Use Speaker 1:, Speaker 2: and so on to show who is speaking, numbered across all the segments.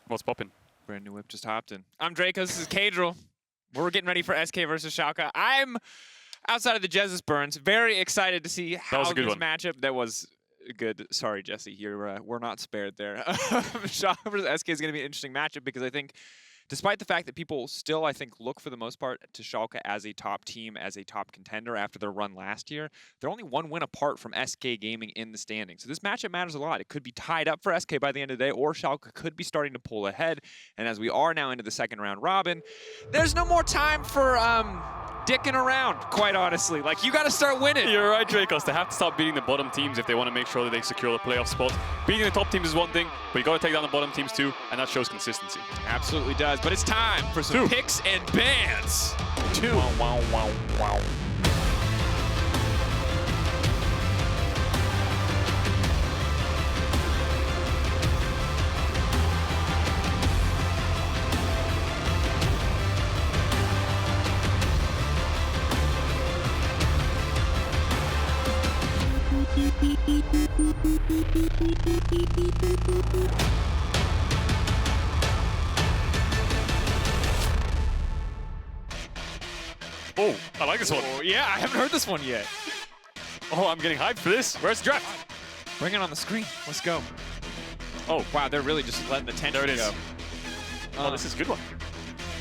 Speaker 1: What's poppin'?
Speaker 2: Brand new whip just hopped in. I'm Drakos, this is Caedrel. We're getting ready for SK versus Schalke. I'm, outside of the Jezus burns, very excited to see how this matchup... That was good. Sorry, Jesse, we're not spared there. Schalke versus SK is going to be an interesting matchup because I think, despite the fact that people still, I think, look for the most part to Schalke as a top team, as a top contender after their run last year, they're only one win apart from SK Gaming in the standings. So this matchup matters a lot. It could be tied up for SK by the end of the day, or Schalke could be starting to pull ahead. And as we are now into the second round robin, there's no more time for dicking around, quite honestly. Like, you got to start winning.
Speaker 1: You're right, Drakos. They have to start beating the bottom teams if they want to make sure that they secure the playoff spot. Beating the top teams is one thing, but you got to take down the bottom teams too, and that shows consistency.
Speaker 2: Absolutely does. But it's time for some picks and bans.
Speaker 1: Wow, wow, wow, wow. Oh, I like this one.
Speaker 2: Oh, yeah, I haven't heard this one yet.
Speaker 1: Oh, I'm getting hyped for this. Where's the draft?
Speaker 2: Bring it on the screen. Let's go. Oh, wow, they're really just letting the tension
Speaker 1: there it is.
Speaker 2: go.
Speaker 1: Oh, this is a good one.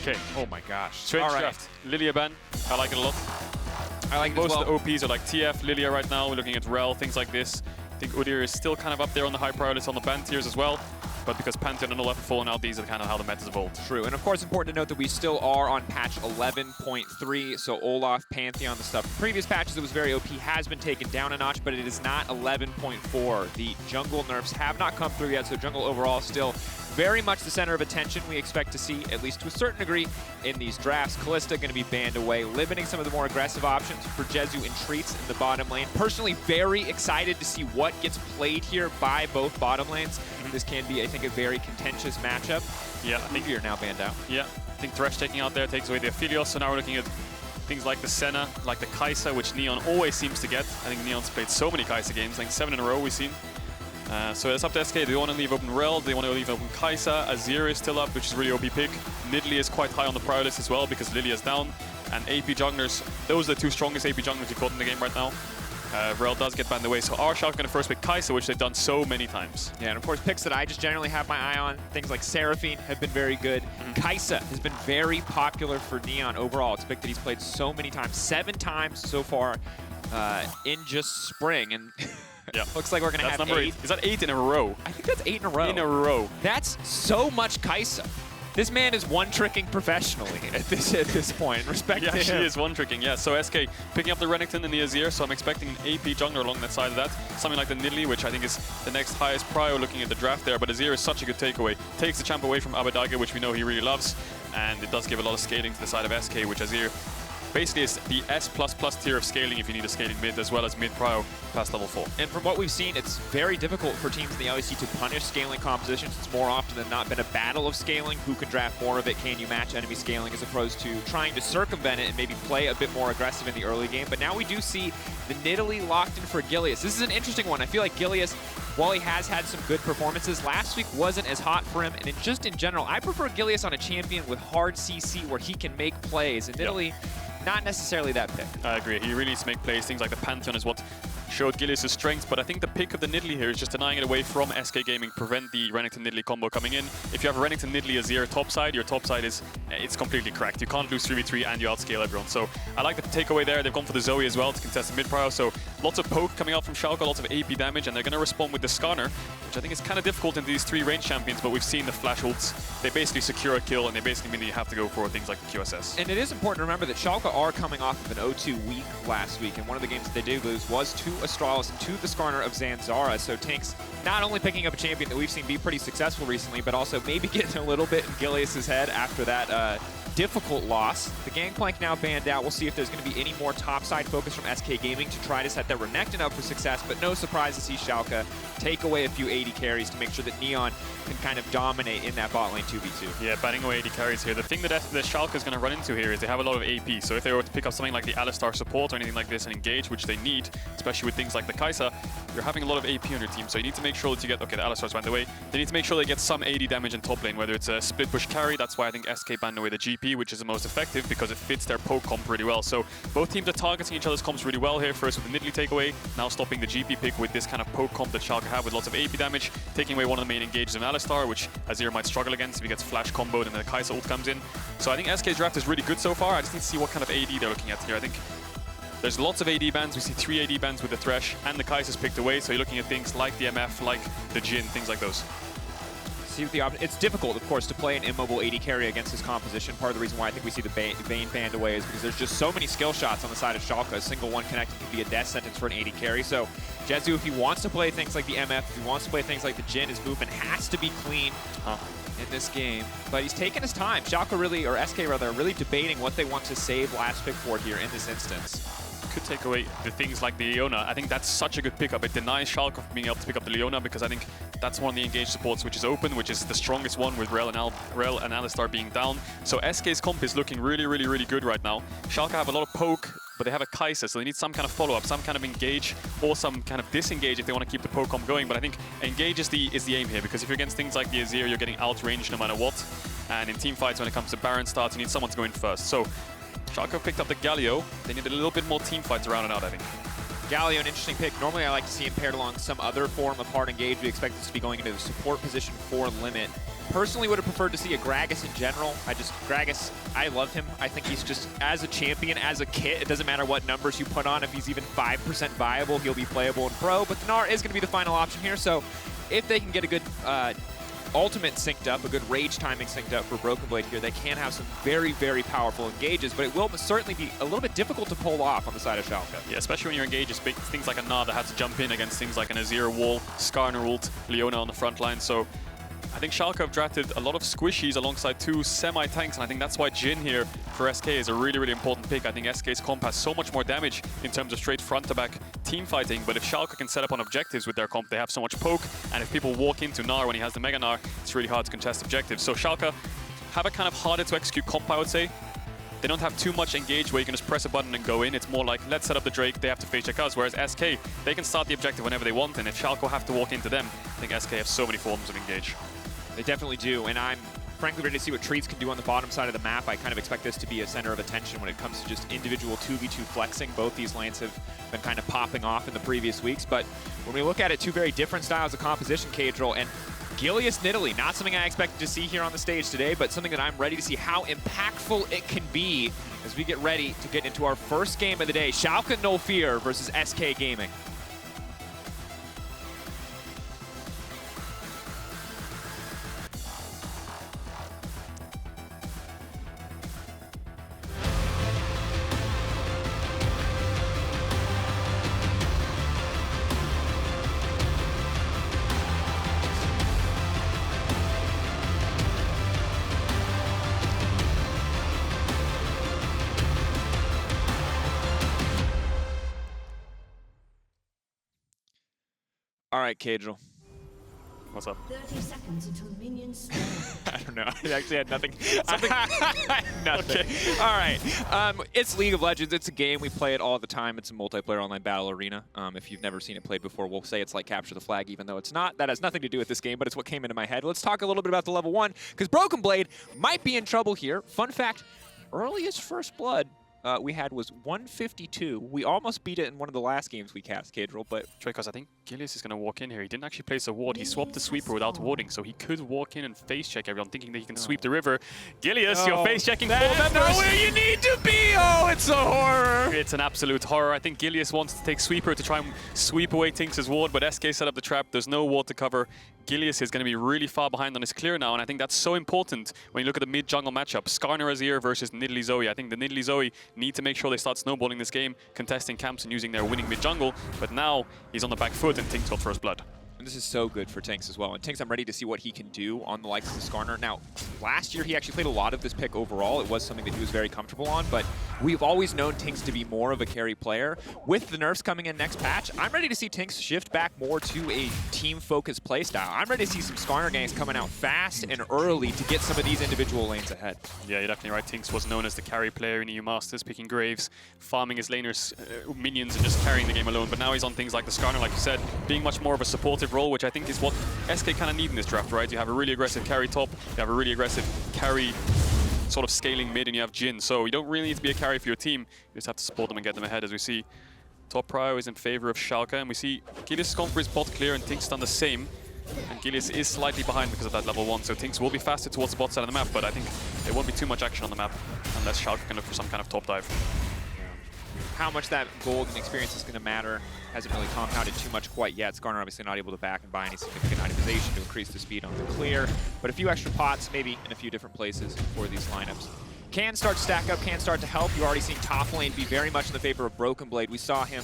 Speaker 1: Okay.
Speaker 2: Oh my gosh.
Speaker 1: Strange draft. Lilia ban. I like it a lot.
Speaker 2: I like it
Speaker 1: Most
Speaker 2: as well.
Speaker 1: of the OPs are like TF, Lilia right now. We're looking at Rel, things like this. I think Udyr is still kind of up there on the high priority list on the ban tiers as well. But because Pantheon and Olaf have fallen out, these are kind of how the meta's evolved.
Speaker 2: True, and of course important to note that we still are on patch 11.3, so Olaf, Pantheon, the stuff from previous patches, it was very OP, has been taken down a notch, but it is not 11.4. The jungle nerfs have not come through yet, so jungle overall still very much the center of attention we expect to see, at least to a certain degree, in these drafts. Kalista going to be banned away, limiting some of the more aggressive options for Jezu and Treatz in the bottom lane. Personally, very excited to see what gets played here by both bottom lanes. This can be, I think, a very contentious matchup.
Speaker 1: Yeah, I think
Speaker 2: you're now banned out.
Speaker 1: Yeah, I think Thresh taking out there takes away the Aphelios, so now we're looking at things like the Senna, like the Kai'Sa, which Neon always seems to get. I think Neon's played so many Kai'Sa games, like 7 in a row we've seen. So it's up to SK. Do they want to leave open Rel? Do they want to leave open Kai'Sa? Azir is still up, which is a really OP pick. Nidalee is quite high on the priority list as well because Lilia's down. And AP junglers, those are the two strongest AP junglers you've got in the game right now. Rel does get banned away, so are Schalke going to first pick Kai'Sa, which they've done so many times.
Speaker 2: Yeah, and of course picks that I just generally have my eye on, things like Seraphine have been very good. Kai'Sa has been very popular for Neon overall. It's a pick that he's played so many times, 7 times so far in just spring. And
Speaker 1: yeah.
Speaker 2: Looks like we're going to have
Speaker 1: number 8. Is that 8 in a row?
Speaker 2: I think that's 8 in a row.
Speaker 1: In a row.
Speaker 2: That's so much Kai'Sa. This man is one-tricking professionally at this point. Respect to him.
Speaker 1: He is one-tricking, yeah. So SK picking up the Renekton and the Azir, so I'm expecting an AP jungler along that side of that. Something like the Nidalee, which I think is the next highest prio looking at the draft there, but Azir is such a good takeaway. Takes the champ away from Abbedagge, which we know he really loves, and it does give a lot of scaling to the side of SK, which Azir basically is the S++ tier of scaling if you need a scaling mid, as well as mid prio past level 4.
Speaker 2: And from what we've seen, it's very difficult for teams in the LEC to punish scaling compositions. It's more often than not been a battle of scaling. Who can draft more of it? Can you match enemy scaling, as opposed to trying to circumvent it and maybe play a bit more aggressive in the early game. But now we do see the Nidalee locked in for Gilius. This is an interesting one. I feel like Gilius, while he has had some good performances, last week wasn't as hot for him. And just in general, I prefer Gilius on a champion with hard CC where he can make plays. And Nidalee, not necessarily that pick.
Speaker 1: I agree. He really needs to make plays. Things like the Pantheon is what showed Gilius' strengths, but I think the pick of the Nidalee here is just denying it away from SK Gaming, prevent the Renekton-Nidalee combo coming in. If you have a Renekton-Nidalee Azir topside, your topside is it's completely cracked. You can't lose 3v3 and you outscale everyone. So I like the takeaway there. They've gone for the Zoe as well to contest the mid-prio, so lots of poke coming out from Schalke, lots of AP damage, and they're going to respond with the Skarner, which I think is kind of difficult in these 3 range champions, but we've seen the flash ults. They basically secure a kill, and they basically mean that you have to go for things like the QSS.
Speaker 2: And it is important to remember that Schalke are coming off of an 0-2 week last week, and one of the games that they did lose was to Astralis and to the Skarner of Zanzara. So TynX not only picking up a champion that we've seen be pretty successful recently, but also maybe getting a little bit in Gilius' head after that difficult loss. The Gangplank now banned out. We'll see if there's going to be any more topside focus from SK Gaming to try to set that Renekton up for success, but no surprise to see Schalke take away a few AD carries to make sure that Neon can kind of dominate in that bot lane 2v2.
Speaker 1: Yeah, batting away AD carries here. The thing that the Schalke is going to run into here is they have a lot of AP, so if they were to pick up something like the Alistar support or anything like this and engage, which they need, especially with things like the Kai'Sa, you're having a lot of AP on your team, so you need to make sure that you get... Okay, the Alistar's banned away. They need to make sure they get some AD damage in top lane, whether it's a split push carry. That's why I think SK banned away the GP, which is the most effective because it fits their poke comp really well. So both teams are targeting each other's comps really well here. First with the Nidalee takeaway, now stopping the GP pick with this kind of poke comp that Schalke have with lots of AP damage, taking away one of the main engages of Alistar, which Azir might struggle against if he gets flash comboed and then the Kai'Sa ult comes in. So I think SK's draft is really good so far. I just need to see what kind of AD they're looking at here. I think there's lots of AD bans. We see 3 AD bans with the Thresh, and the Kai'Sa's picked away. So you're looking at things like the MF, like the Jhin, things like those.
Speaker 2: See what the option. It's difficult, of course, to play an immobile AD carry against this composition. Part of the reason why I think we see the Vayne banned away is because there's just so many skill shots on the side of Schalke. A single one connected could be a death sentence for an AD carry. So Jezu, if he wants to play things like the MF, if he wants to play things like the Jhin, his movement has to be clean in this game. But he's taking his time. Schalke really, or SK rather, are really debating what they want to save last pick for here in this instance.
Speaker 1: Could take away the things like the Leona. I think that's such a good pickup. It denies Schalke from being able to pick up the Leona because I think that's one of the engaged supports which is open, which is the strongest one with Rell and Alistar being down. So SK's comp is looking really good right now. Schalke have a lot of poke, but they have a Kai'Sa, so they need some kind of follow-up, some kind of engage, or some kind of disengage if they want to keep the poke comp going. But I think engage is the aim here, because if you're against things like the Azir, you're getting outranged no matter what. And in team fights, when it comes to Baron starts, you need someone to go in first. So Schalke picked up the Galio. They need a little bit more team fights around and out, I think.
Speaker 2: Galio, an interesting pick. Normally, I like to see him paired along some other form of hard engage. We expect this to be going into the support position for Limit. Personally, would have preferred to see a Gragas in general. Gragas, I love him. I think he's just, as a champion, as a kit, it doesn't matter what numbers you put on. If he's even 5% viable, he'll be playable in Pro. But Gnar is going to be the final option here. So if they can get a good ultimate synced up, a good rage timing synced up for BrokenBlade here, they can have some very powerful engages, but it will certainly be a little bit difficult to pull off on the side of Schalke. Yeah,
Speaker 1: especially when your engage is big, things like a Gnar that had to jump in against things like an Azir wall, Skarner ult, Leona on the front line. So I think Schalke have drafted a lot of squishies alongside 2 semi-tanks, and I think that's why Jhin here for SK is a really important pick. I think SK's comp has so much more damage in terms of straight front-to-back team fighting, but if Schalke can set up on objectives with their comp, they have so much poke, and if people walk into Gnar when he has the Mega Gnar, it's really hard to contest objectives. So Schalke have a kind of harder to execute comp, I would say. They don't have too much engage where you can just press a button and go in. It's more like, let's set up the Drake, they have to face check us, whereas SK, they can start the objective whenever they want, and if Schalke have to walk into them, I think SK have so many forms of engage.
Speaker 2: They definitely do, and I'm frankly ready to see what Treatz can do on the bottom side of the map. I kind of expect this to be a center of attention when it comes to just individual 2v2 flexing. Both these lanes have been kind of popping off in the previous weeks, but when we look at it, 2 very different styles of composition, Caedrel, and Gilius Nidalee, not something I expected to see here on the stage today, but something that I'm ready to see how impactful it can be as we get ready to get into our first game of the day. Schalke No Fear versus SK Gaming. All right, Caedrel.
Speaker 1: What's up?
Speaker 3: 30 seconds until minions spawn.
Speaker 2: I don't know. I actually had nothing. Nothing. Okay. All right. It's League of Legends. It's a game. We play it all the time. It's a multiplayer online battle arena. If you've never seen it played before, we'll say it's like Capture the Flag, even though it's not. That has nothing to do with this game, but it's what came into my head. Let's talk a little bit about the level 1, because BrokenBlade might be in trouble here. Fun fact, earliest first blood we had was 152. We almost beat it in one of the last games we cast, Caedrel, but
Speaker 1: Drakos, I think Gilius is going to walk in here. He didn't actually place a ward. He swapped the sweeper without warding, so he could walk in and face check everyone, thinking that he can sweep the river. Gilius, you're face checking 4 members.
Speaker 2: That's not where you need to be. Oh, it's a horror.
Speaker 1: It's an absolute horror. I think Gilius wants to take sweeper to try and sweep away TynX's ward, but SK set up the trap. There's no ward to cover. Gilius is going to be really far behind on his clear now, and I think that's so important when you look at the mid-jungle matchup. Skarner Azir versus Nidalee Zoe. I think the Nidalee Zoe need to make sure they start snowballing this game, contesting camps and using their winning mid-jungle, but now he's on the back foot and TynX got first blood.
Speaker 2: This is so good for TynX as well. And TynX, I'm ready to see what he can do on the likes of Skarner. Now, last year he actually played a lot of this pick overall. It was something that he was very comfortable on, but we've always known TynX to be more of a carry player. With the nerfs coming in next patch, I'm ready to see TynX shift back more to a team-focused playstyle. I'm ready to see some Skarner ganks coming out fast and early to get some of these individual lanes ahead.
Speaker 1: Yeah, you're definitely right. TynX was known as the carry player in EU Masters, picking Graves, farming his laners, minions, and just carrying the game alone. But now he's on things like the Skarner, like you said, being much more of a supportive role, which I think is what SK kind of need in this draft, right? You have a really aggressive carry top, you have a really aggressive carry sort of scaling mid, and you have Jhin. So you don't really need to be a carry for your team. You just have to support them and get them ahead. As we see, top prio is in favor of Schalke, and we see Gilius has gone for his bot clear and TynX done the same. And Gilius is slightly behind because of that level 1, so TynX will be faster towards the bot side of the map, but I think there won't be too much action on the map unless Schalke can look for some kind of top dive.
Speaker 2: How much that gold and experience is going to matter hasn't really compounded too much quite yet. Skarner obviously not able to back and buy any significant itemization to increase the speed on the clear, but a few extra pots maybe in a few different places for these lineups. Can start to stack up, can start to help. You're already seeing top lane be very much in the favor of BrokenBlade. We saw him,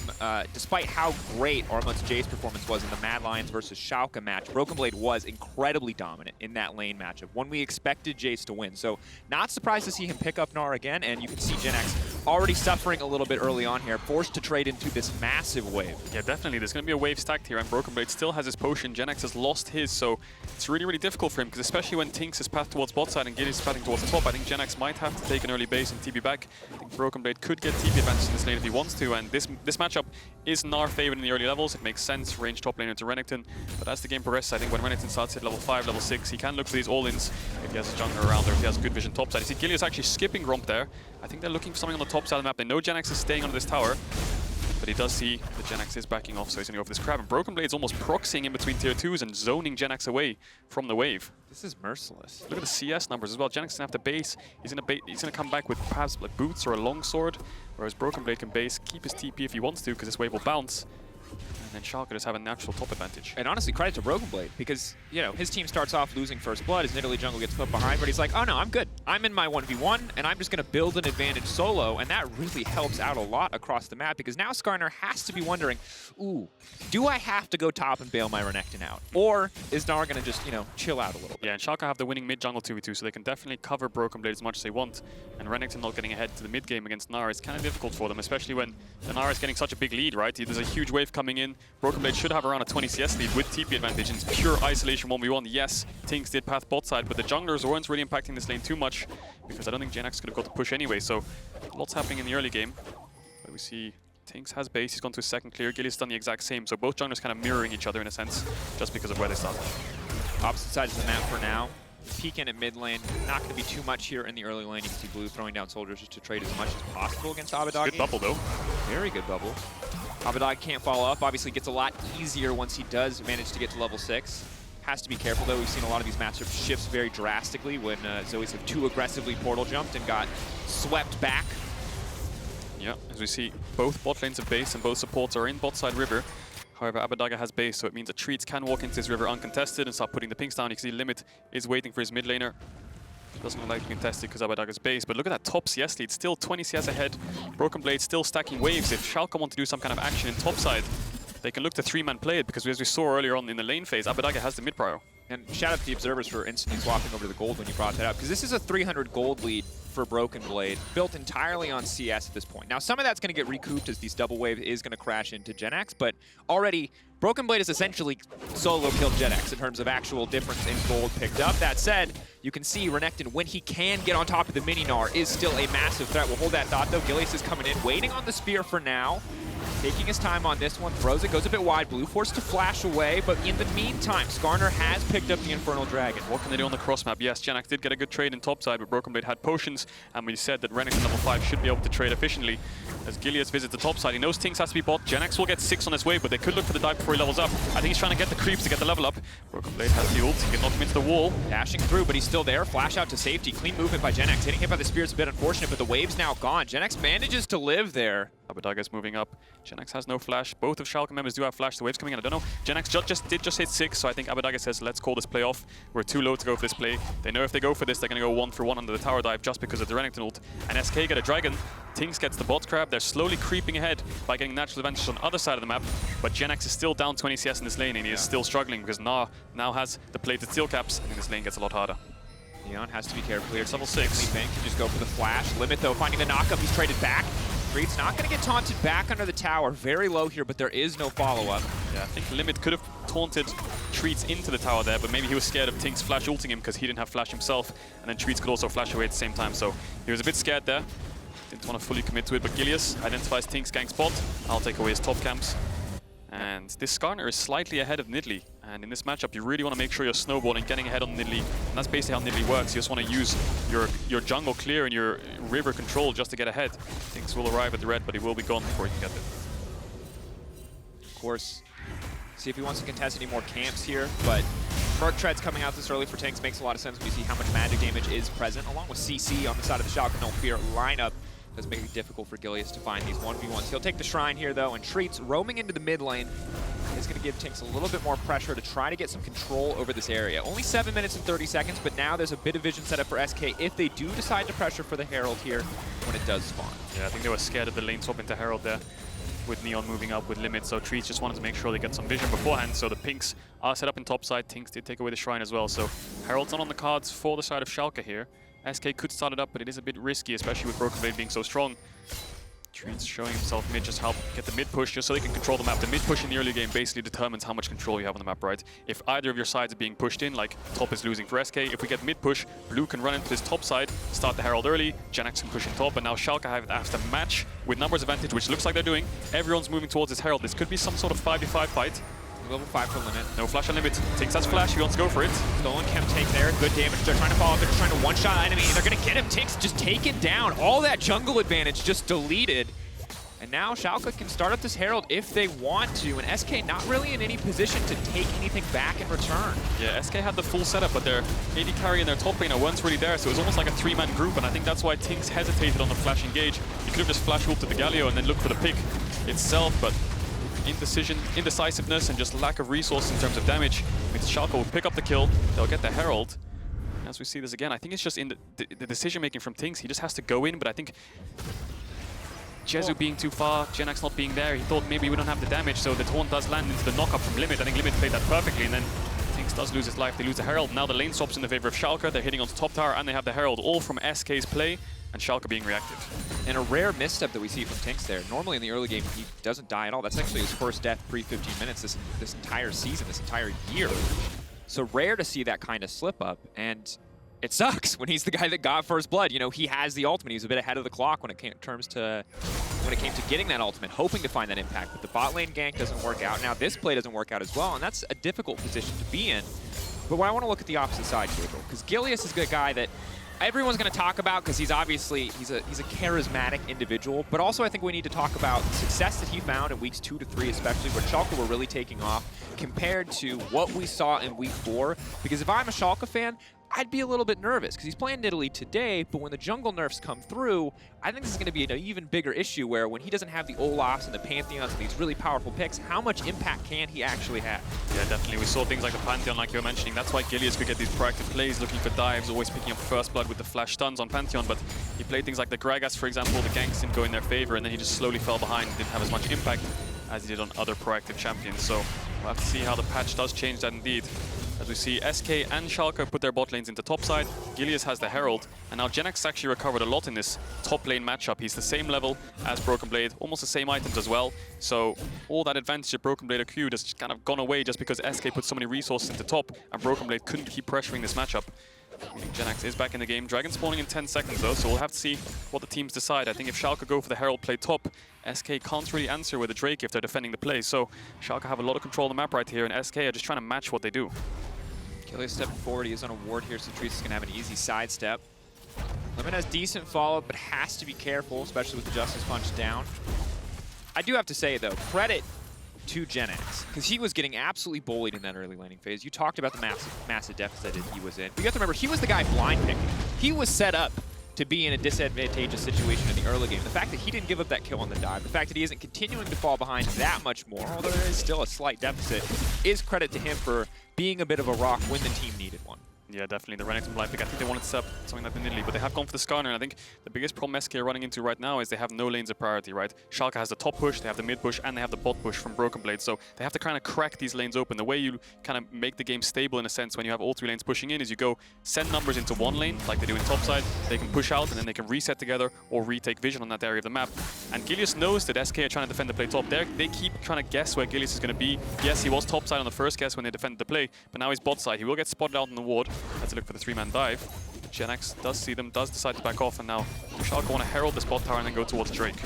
Speaker 2: despite how great Armut's Jace performance was in the Mad Lions versus Schalke match, BrokenBlade was incredibly dominant in that lane matchup when we expected Jace to win. So not surprised to see him pick up Gnar again, and you can see Jenax already suffering a little bit early on here, forced to trade into this massive wave.
Speaker 1: Yeah, definitely. There's going to be a wave stacked here, and BrokenBlade still has his potion. Jenax has lost his, so it's really, really difficult for him, because especially when TynX is path towards bot side and Gilius is pathing towards the top, I think Jenax might have to take an early base and TP back. I think BrokenBlade could get TP advantage in this lane if he wants to, and this matchup is Gnar favored in the early levels. It makes sense, range top laner to Renekton, but as the game progresses, I think when Renekton starts at level 5, level 6, he can look for these all-ins if he has a jungler around or if he has good vision top side. You see Gilius actually skipping Romp there. I think they're looking for something on the top side of the map. They know Jenax is staying under this tower, but he does see that Jenax is backing off, so he's going to go for this crab. And BrokenBlade's almost proxying in between tier 2s and zoning Jenax away from the wave.
Speaker 2: This is merciless.
Speaker 1: Look at the CS numbers as well. Jenax doesn't have to base. He's going to come back with perhaps like boots or a longsword, whereas BrokenBlade can base, keep his TP if he wants to, because this wave will bounce. And then Schalke just have a natural top advantage.
Speaker 2: And honestly, credit to BrokenBlade, because, you know, his team starts off losing first blood, his Nidalee jungle gets put behind, but he's like, oh no, I'm good. I'm in my 1v1, and I'm just going to build an advantage solo, and that really helps out a lot across the map, because now Skarner has to be wondering, ooh, do I have to go top and bail my Renekton out? Or is Gnar going to just, you know, chill out a little bit?
Speaker 1: Yeah, and Schalke have the winning mid-jungle 2v2, so they can definitely cover BrokenBlade as much as they want. And Renekton not getting ahead to the mid-game against Gnar is kind of difficult for them, especially when Gnar is getting such a big lead, right? There's a huge wave coming in. BrokenBlade should have around a 20 CS lead with TP advantage and pure isolation 1v1. Yes, TynX did path bot side, but the junglers weren't really impacting this lane too much because I don't think Jenax could have got the push anyway, so lots happening in the early game. But we see TynX has base, he's gone to a second clear, Gilius done the exact same, so both junglers kind of mirroring each other in a sense, just because of where they started.
Speaker 2: Opposite sides of the map for now. Peek in at mid lane, not going to be too much here in the early lane. You can see Blue throwing down soldiers just to trade as much as possible against Abbedagge.
Speaker 1: Good bubble though.
Speaker 2: Very good bubble. Abbedagge can't follow up. Obviously gets a lot easier once he does manage to get to level 6. Has to be careful though. We've seen a lot of these matchups shifts very drastically when Zoes have too aggressively portal jumped and got swept back.
Speaker 1: Yeah, as we see, both bot lanes have base and both supports are in bot side river. However, Abbedagge has base, so it means that Treatz can walk into this river uncontested and start putting the pinks down. You can see Limit is waiting for his mid laner. Doesn't look like to be contested because Abbedagge's base, but look at that top CS lead, still 20 CS ahead. BrokenBlade still stacking waves. If Schalke want to do some kind of action in top side, they can look to 3-man play it, because as we saw earlier on in the lane phase, Abbedagge has the mid prio.
Speaker 2: And shout out to the observers for instantly swapping over to the gold when you brought that up, because this is a 300 gold lead for BrokenBlade, built entirely on CS at this point. Now, some of that's going to get recouped as these double wave is going to crash into Jenax, but already BrokenBlade is essentially solo killed Jenax in terms of actual difference in gold picked up. That said, you can see Renekton, when he can get on top of the mini Gnar, is still a massive threat. We'll hold that thought though. Gilius is coming in, waiting on the spear for now. Taking his time on this one, throws it, goes a bit wide. Blue forced to flash away, but in the meantime, Skarner has picked up the Infernal Dragon.
Speaker 1: What can they do on the cross map? Yes, Jenax did get a good trade in topside, but BrokenBlade had potions, and we said that Renekton level 5 should be able to trade efficiently. As Gilius visits the topside, he knows TynX has to be bought. Jenax will get 6 on his way, but they could look for the dive before he levels up. I think he's trying to get the creeps to get the level up. BrokenBlade has the ult, he can knock him into the wall.
Speaker 2: Dashing through, but he's still there. Flash out to safety. Clean movement by Jenax. Hitting hit by the spear is a bit unfortunate, but the wave's now gone. Jenax manages to live there.
Speaker 1: Abbedagge is moving up. Jenax has no flash. Both of Schalke members do have flash. The wave's coming in. I don't know. Jenax did just hit 6, so I think Abbedagge says, let's call this play off. We're too low to go for this play. They know if they go for this, they're going to go 1-for-1 under the tower dive just because of the Renekton ult. And SK get a dragon. TynX gets the bot grab. They're slowly creeping ahead by getting natural advantage on the other side of the map. But Jenax is still down 20 CS in this lane, and he is still struggling because Gnar now has the plated steel caps, and this lane gets a lot harder.
Speaker 2: Leon has to be careful here. It's level 6.
Speaker 1: Fang
Speaker 2: can just go for the flash. Limit, though, finding the knockup. He's traded back. Treatz not going to get taunted back under the tower. Very low here, but there is no follow-up.
Speaker 1: Yeah, I think Limit could have taunted Treatz into the tower there, but maybe he was scared of TynX flash ulting him because he didn't have flash himself, and then Treatz could also flash away at the same time, so he was a bit scared there. Didn't want to fully commit to it, but Gilius identifies TynX gang spot. I'll take away his top camps. And this Skarner is slightly ahead of Nidalee. And in this matchup, you really want to make sure you're snowballing, getting ahead on Nidalee. And that's basically how Nidalee works. You just want to use your jungle clear and your river control just to get ahead. TynX will arrive at the red, but he will be gone before he can get there.
Speaker 2: Of course, see if he wants to contest any more camps here, but Treatz coming out this early for TynX makes a lot of sense when you see how much magic damage is present, along with CC on the side of the Schalke No Fear lineup. Does make it difficult for Gilius to find these 1v1s. He'll take the Shrine here, though, and Treatz roaming into the mid lane is going to give TynX a little bit more pressure to try to get some control over this area. Only 7 minutes and 30 seconds, but now there's a bit of vision set up for SK if they do decide to pressure for the Herald here when it does spawn.
Speaker 1: Yeah, I think they were scared of the lane swap into Herald there with Neon moving up with Limit, so Treatz just wanted to make sure they get some vision beforehand, so the pinks are set up in top side. TynX did take away the Shrine as well, so Herald's not on the cards for the side of Schalke here. SK could start it up, but it is a bit risky, especially with BrokenBlade being so strong. Treatz showing himself mid, just help get the mid push, just so they can control the map. The mid push in the early game basically determines how much control you have on the map, right? If either of your sides are being pushed in, like top is losing for SK, if we get mid push, blue can run into his top side, start the Herald early, Jenax can push in top, and now Schalke has to match with numbers advantage, which looks like they're doing. Everyone's moving towards this Herald. This could be some sort of 5v5 fight.
Speaker 2: Level 5 for Limit.
Speaker 1: No flash on Limit. TynX has flash, he wants to go for it.
Speaker 2: Stolen Chem take there, good damage. They're trying to follow up, they're trying to one-shot enemy. They're going to get him. TynX just taken down. All that jungle advantage just deleted. And now Schalke can start up this Herald if they want to, and SK not really in any position to take anything back in return.
Speaker 1: Yeah, SK had the full setup, but their AD carry and their top laner weren't really there, so it was almost like a 3-man group, and I think that's why TynX hesitated on the flash engage. You could have just flash ulted the Galio and then looked for the pick itself, but indecisiveness and just lack of resource in terms of damage means Schalke will pick up the kill, they'll get the Herald. And as we see this again, I think it's just in the decision-making from TynX. He just has to go in, but I think Jezu being too far, Jenax not being there, he thought maybe we don't have the damage, so the taunt does land into the knock-up from Limit. I think Limit played that perfectly, and then TynX does lose his life. They lose the Herald. Now the lane swaps in the favor of Schalke. They're hitting onto top tower, and they have the Herald, all from SK's play, and Schalke being reactive.
Speaker 2: And a rare misstep that we see from TynX there. Normally in the early game, he doesn't die at all. That's actually his first death pre-15 minutes this entire season, this entire year. So rare to see that kind of slip up, and it sucks when he's the guy that got first blood. You know, he has the ultimate. He was a bit ahead of the clock when it came to getting that ultimate, hoping to find that impact. But the bot lane gank doesn't work out. Now this play doesn't work out as well, and that's a difficult position to be in. But I want to look at the opposite side, Caedrel, because Gilius is a guy that everyone's going to talk about because he's obviously he's a charismatic individual, but also I think we need to talk about the success that he found in weeks 2 to 3, especially where Schalke were really taking off compared to what we saw in week 4. Because if I'm a Schalke fan, I'd be a little bit nervous because he's playing Nidalee today, but when the jungle nerfs come through, I think this is going to be an even bigger issue where when he doesn't have the Olafs and the Pantheons and these really powerful picks, how much impact can he actually have?
Speaker 1: Yeah, definitely. We saw things like the Pantheon, like you were mentioning. That's why Gilius could get these proactive plays, looking for dives, always picking up first blood with the flash stuns on Pantheon, but he played things like the Gragas, for example. The ganks didn't go in their favor, and then he just slowly fell behind and didn't have as much impact as he did on other proactive champions. So we'll have to see how the patch does change that indeed. As we see SK and Schalke put their bot lanes into top side, Gilius has the Herald, and now Jenax actually recovered a lot in this top lane matchup. He's the same level as BrokenBlade, almost the same items as well. So all that advantage that BrokenBlade accrued has just kind of gone away just because SK put so many resources into top, and BrokenBlade couldn't keep pressuring this matchup. I think Jenax is back in the game. Dragon spawning in 10 seconds though, so we'll have to see what the teams decide. I think if Schalke go for the Herald play top, SK can't really answer with a Drake if they're defending the play. So Schalke have a lot of control of the map right here, and SK are just trying to match what they do.
Speaker 2: Gilius stepping forward, he is on a ward here, so Treatz is going to have an easy sidestep. Limit has decent follow-up, but has to be careful, especially with the Justice Punch down. I do have to say, though, credit to Jenax, because he was getting absolutely bullied in that early laning phase. You talked about the massive deficit that he was in. But you have to remember, he was the guy blind picking. He was set up to be in a disadvantageous situation in the early game. The fact that he didn't give up that kill on the dive, the fact that he isn't continuing to fall behind that much more, although there is still a slight deficit, is credit to him for being a bit of a rock when the team needed one.
Speaker 1: Yeah, definitely. The Renekton blind pick. I think they wanted to set up something like the Nidalee, but they have gone for the Skarner. And I think the biggest problem SK are running into right now is they have no lanes of priority, right? Schalke has the top push, they have the mid push, and they have the bot push from BrokenBlade. So they have to kind of crack these lanes open. The way you kind of make the game stable in a sense when you have all 3 lanes pushing in is you go send numbers into one lane, like they do in topside. They can push out, and then they can reset together or retake vision on that area of the map. And Gilius knows that SK are trying to defend the play top. They keep trying to guess where Gilius is going to be. Yes, he was topside on the first guess when they defended the play, but now he's bot side. He will get spotted out in the ward. Let's look for the 3-man dive. Jenax does see them, does decide to back off, and now Schalke want to herald this bot tower and then go towards Drake.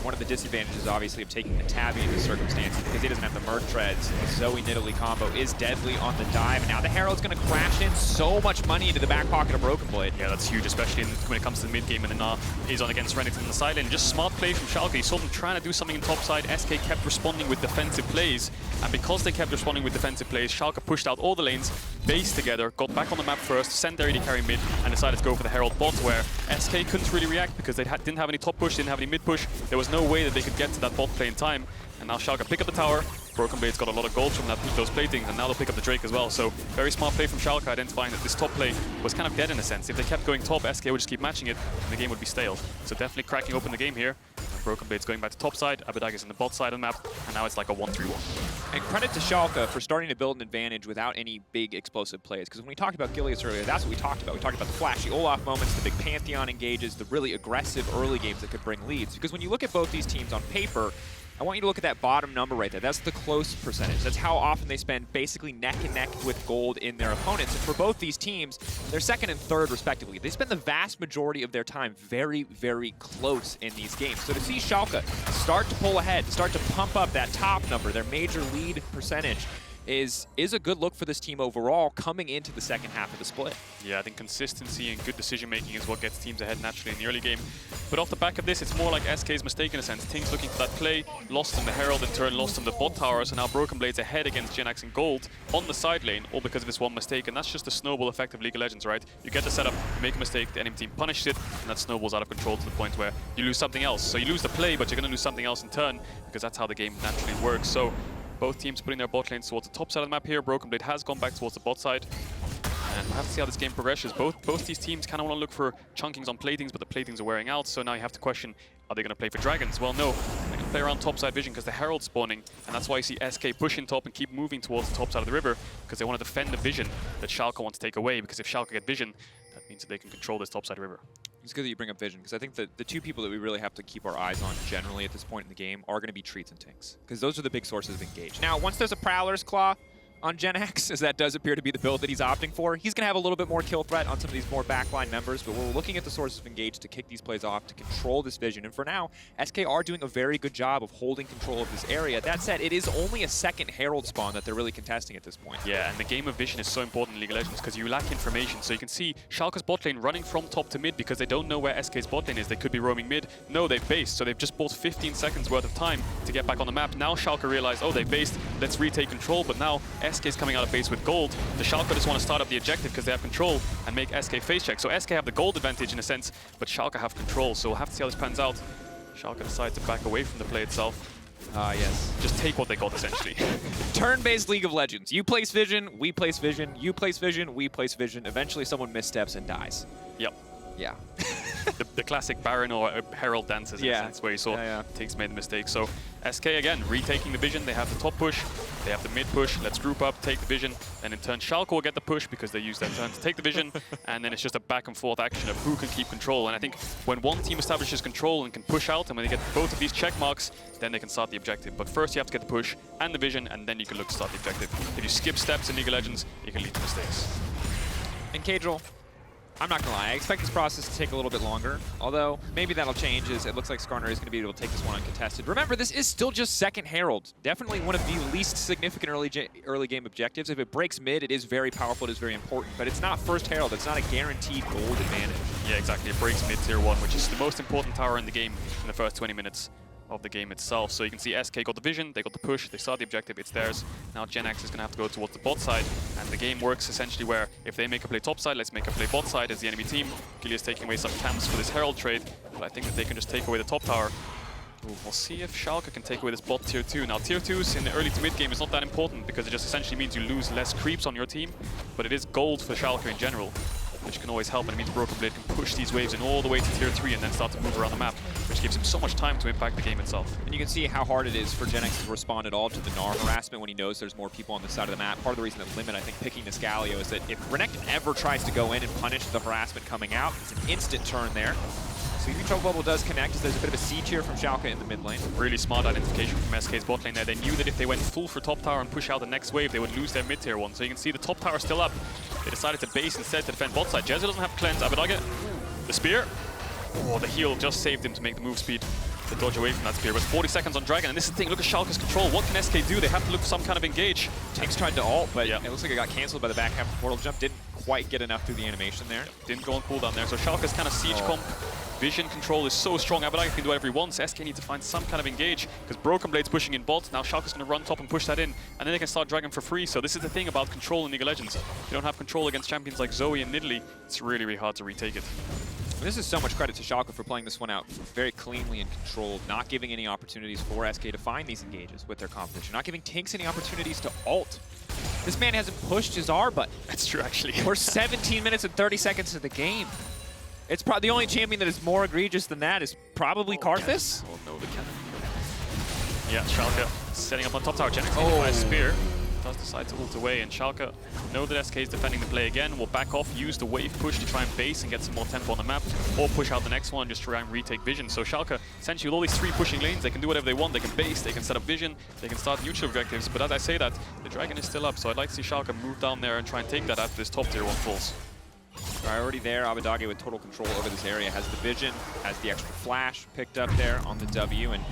Speaker 2: One of the disadvantages, obviously, of taking the Tabby in this circumstance, because he doesn't have the Merc Treads. The Zoe Nidalee combo is deadly on the dive. And now the Herald's going to crash in so much money into the back pocket of BrokenBlade.
Speaker 1: Yeah, that's huge, especially when it comes to the mid game, and then Gnar is on against Renekton on the side lane. Just smart play from Schalke. You saw them trying to do something in top side. SK kept responding with defensive plays, and because they kept responding with defensive plays, Schalke pushed out all the lanes, based together, got back on the map first, sent their AD carry mid, and decided to go for the Herald bot, where SK couldn't really react because they didn't have any top push, didn't have any mid push. There was no way that they could get to that bot play in time. And now Schalke pick up the tower. BrokenBlade's got a lot of gold from those platings, and now they'll pick up the Drake as well. So very smart play from Schalke, identifying that this top play was kind of dead in a sense. If they kept going top, SK would just keep matching it, and the game would be stale. So definitely cracking open the game here. BrokenBlade's going back to top side, Abbedagge is in the bot side of the map, and now it's like a 1-3-1.
Speaker 2: And credit to Schalke for starting to build an advantage without any big explosive plays. Because when we talked about Gilius earlier, that's what we talked about. We talked about the flashy Olaf moments, the big Pantheon engages, the really aggressive early games that could bring leads. Because when you look at both these teams on paper, I want you to look at that bottom number right there. That's the close percentage. That's how often they spend basically neck and neck with gold in their opponents. And for both these teams, they're second and third respectively. They spend the vast majority of their time very, very close in these games. So to see Schalke start to pull ahead, to start to pump up that top number, their major lead percentage, is a good look for this team overall coming into the second half of the split.
Speaker 1: Yeah, I think consistency and good decision-making is what gets teams ahead naturally in the early game. But off the back of this, it's more like SK's mistake in a sense. TynX looking for that play, lost in the Herald, in turn lost in the bot tower, so now BrokenBlade's ahead against Jenax and Gold on the side lane, all because of this one mistake, and that's just the snowball effect of League of Legends, right? You get the setup, you make a mistake, the enemy team punishes it, and that snowballs out of control to the point where you lose something else. So you lose the play, but you're going to lose something else in turn, because that's how the game naturally works. So both teams putting their bot lanes towards the top side of the map here. BrokenBlade has gone back towards the bot side. And we'll have to see how this game progresses. Both these teams kind of want to look for chunkings on platings, but the platings are wearing out. So now you have to question, are they going to play for dragons? Well, no. They're going to play around top side vision because the Herald's spawning. And that's why you see SK pushing top and keep moving towards the top side of the river, because they want to defend the vision that Schalke wants to take away. Because if Schalke get vision, that means that they can control this top side river.
Speaker 2: It's good that you bring up vision, because I think that the two people that we really have to keep our eyes on generally at this point in the game are going to be Treatz and TynX, because those are the big sources of engage. Now, once there's a Prowler's Claw on Jenax, as that does appear to be the build that he's opting for, he's going to have a little bit more kill threat on some of these more backline members, but we're looking at the sources of engage to kick these plays off, to control this vision, and for now, SK are doing a very good job of holding control of this area. That said, it is only a second Herald spawn that they're really contesting at this point.
Speaker 1: Yeah, and the game of vision is so important in League of Legends because you lack information, so you can see Schalke's bot lane running from top to mid because they don't know where SK's bot lane is. They could be roaming mid. No, they've based, so they've just bought 15 seconds worth of time to get back on the map. Now Schalke realize, oh, they've based, let's retake control, but now SK's coming out of base with gold. The Schalke just want to start up the objective because they have control and make SK face check. So SK have the gold advantage in a sense, but Schalke have control. So we'll have to see how this pans out. Schalke decide to back away from the play itself.
Speaker 2: Yes.
Speaker 1: Just take what they got, essentially.
Speaker 2: Turn-based League of Legends. You place vision, we place vision, you place vision, we place vision. Eventually someone missteps and dies.
Speaker 1: Yep.
Speaker 2: Yeah.
Speaker 1: the classic Baron or Herald dances, in a sense, where you saw TynX made the mistake. So SK, again, retaking the vision. They have the top push, they have the mid push. Let's group up, take the vision, and in turn Schalke will get the push because they use their turn to take the vision, and then it's just a back and forth action of who can keep control. And I think when one team establishes control and can push out, and when they get both of these check marks, then they can start the objective. But first you have to get the push and the vision, and then you can look to start the objective. If you skip steps in League of Legends, it can lead to mistakes.
Speaker 2: And Caedrel, I'm not going to lie, I expect this process to take a little bit longer, although maybe that'll change as it looks like Skarner is going to be able to take this one uncontested. Remember, this is still just second Herald. Definitely one of the least significant early game objectives. If it breaks mid, it is very powerful, it is very important, but it's not first Herald. It's not a guaranteed gold advantage.
Speaker 1: Yeah, exactly. It breaks mid tier 1, which is the most important tower in the game in the first 20 minutes. of the game itself. So you can see SK got the vision, they got the push, they saw the objective, it's theirs. Now Jenax is going to have to go towards the bot side, and the game works essentially where if they make a play top side, let's make a play bot side as the enemy team. Gilius taking away some camps for this Herald trade, but I think that they can just take away the top tower. Ooh, we'll see if Schalke can take away this bot tier 2. Now tier 2s in the early to mid game is not that important because it just essentially means you lose less creeps on your team, but it is gold for Schalke in general, which can always help, and it means BrokenBlade can push these waves in all the way to tier 3 and then start to move around the map, which gives him so much time to impact the game itself.
Speaker 2: And you can see how hard it is for Jenax to respond at all to the Gnar harassment when he knows there's more people on the side of the map. Part of the reason that Limit, I think, picking this Galio is that if Renekton ever tries to go in and punish the harassment coming out, it's an instant turn there. So the Control Bubble does connect as there's a bit of a siege here from Schalke in the mid lane.
Speaker 1: Really smart identification from SK's bot lane there. They knew that if they went full for top tower and push out the next wave, they would lose their mid tier one. So you can see the top tower still up. They decided to base instead to defend bot side. Jezu doesn't have cleanse. Abbedagge, the spear. Oh, the heal just saved him to make the move speed to dodge away from that spear. It was 40 seconds on Dragon, and this is the thing, look at Schalke's control. What can SK do? They have to look for some kind of engage.
Speaker 2: TynX tried to ult, but it looks like it got cancelled by the back half of Portal Jump. Didn't quite get enough through the animation there.
Speaker 1: Didn't go on cooldown there, so Schalke's kind of siege comp. Vision control is so strong, Abbedagge can do whatever he wants. SK need to find some kind of engage, because BrokenBlade's pushing in bot. Now Schalke's going to run top and push that in, and then they can start Dragon for free. So this is the thing about control in League of Legends. You don't have control against champions like Zoe and Nidalee. It's really, really hard to retake it.
Speaker 2: This is so much credit to Schalke for playing this one out very cleanly and controlled, not giving any opportunities for SK to find these engages with their competition, not giving TynX any opportunities to ult. This man hasn't pushed his R button.
Speaker 1: That's true, actually.
Speaker 2: We're 17 minutes and 30 seconds of the game. It's probably the only champion that is more egregious than that is probably Karthus.
Speaker 1: Oh no, the cannon. Yeah, Schalke setting up on top tower. Jenax taken by a spear. Does decide to ult away, and Schalke know that SK is defending the play again. Will back off, use the wave push to try and base and get some more tempo on the map, or push out the next one and just try and retake vision. So Schalke, essentially with all these 3 pushing lanes, they can do whatever they want. They can base, they can set up vision, they can start neutral objectives. But as I say that, the Dragon is still up, so I'd like to see Schalke move down there and try and take that after this top tier 1 falls.
Speaker 2: Priority there, Abbedagge with total control over this area, has the vision, has the extra flash picked up there on the W, and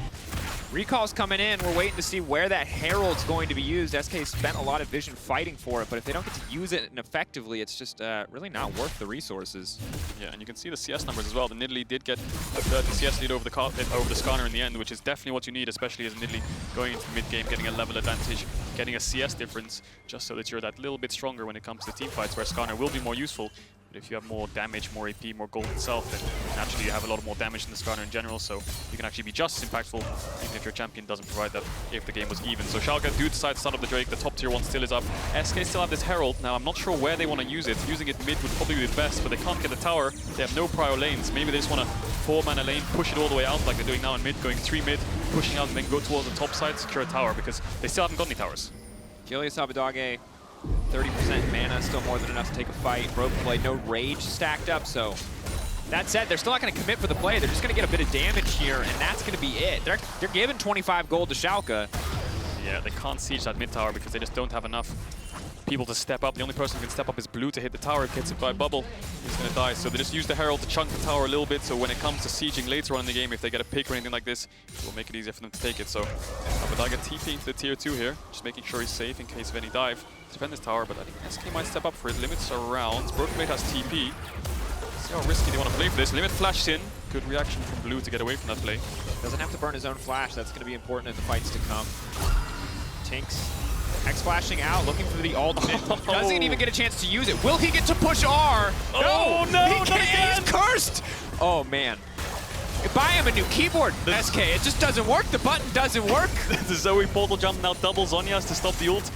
Speaker 2: recall's coming in. We're waiting to see where that Herald's going to be used. SK spent a lot of vision fighting for it, but if they don't get to use it effectively, it's just really not worth the resources.
Speaker 1: Yeah, and you can see the CS numbers as well. The Nidalee did get the CS lead over the Skarner in the end, which is definitely what you need, especially as Nidalee going into the mid-game, getting a level advantage, getting a CS difference, just so that you're that little bit stronger when it comes to team fights, where Skarner will be more useful. But if you have more damage, more AP, more gold itself, then naturally you have a lot more damage than the Skarner in general, so you can actually be just as impactful, even if your champion doesn't provide that if the game was even. So Schalke do decide to start up the Drake, the top tier 1 still is up. SK still have this Herald. Now I'm not sure where they want to use it. Using it mid would probably be the best, but they can't get the tower. They have no prior lanes. Maybe they just want to 4-mana lane, push it all the way out like they're doing now in mid, going 3 mid, pushing out and then go towards the top side, secure a tower, because they still haven't got any towers.
Speaker 2: Gilius, Abbedagge, 30% mana, still more than enough to take a fight. BrokenBlade, no rage stacked up, so that said, they're still not going to commit for the play. They're just going to get a bit of damage here, and that's going to be it. They're giving 25 gold to Schalke.
Speaker 1: Yeah, they can't siege that mid tower because they just don't have enough people to step up. The only person who can step up is Blue to hit the tower. If gets hit by a bubble, he's going to die. So they just use the Herald to chunk the tower a little bit, so when it comes to sieging later on in the game, if they get a pick or anything like this, it will make it easier for them to take it. So Abbedagge TP into the tier 2 here, just making sure he's safe in case of any dive. Defend this tower, but I think SK might step up for it. Limit's around. BrokenBlade has TP. See how risky they want to play for this. Limit flashes in. Good reaction from Blue to get away from that play.
Speaker 2: Doesn't have to burn his own flash. That's going to be important in the fights to come. TynX X-flashing out, looking for the ultimate. Doesn't even get a chance to use it. Will he get to push R?
Speaker 1: No,
Speaker 2: he can't. He's cursed. Oh, man. Buy him a new keyboard, SK. It just doesn't work. The button doesn't work.
Speaker 1: The Zoe portal jump now doubles Zhonya's to stop the ult.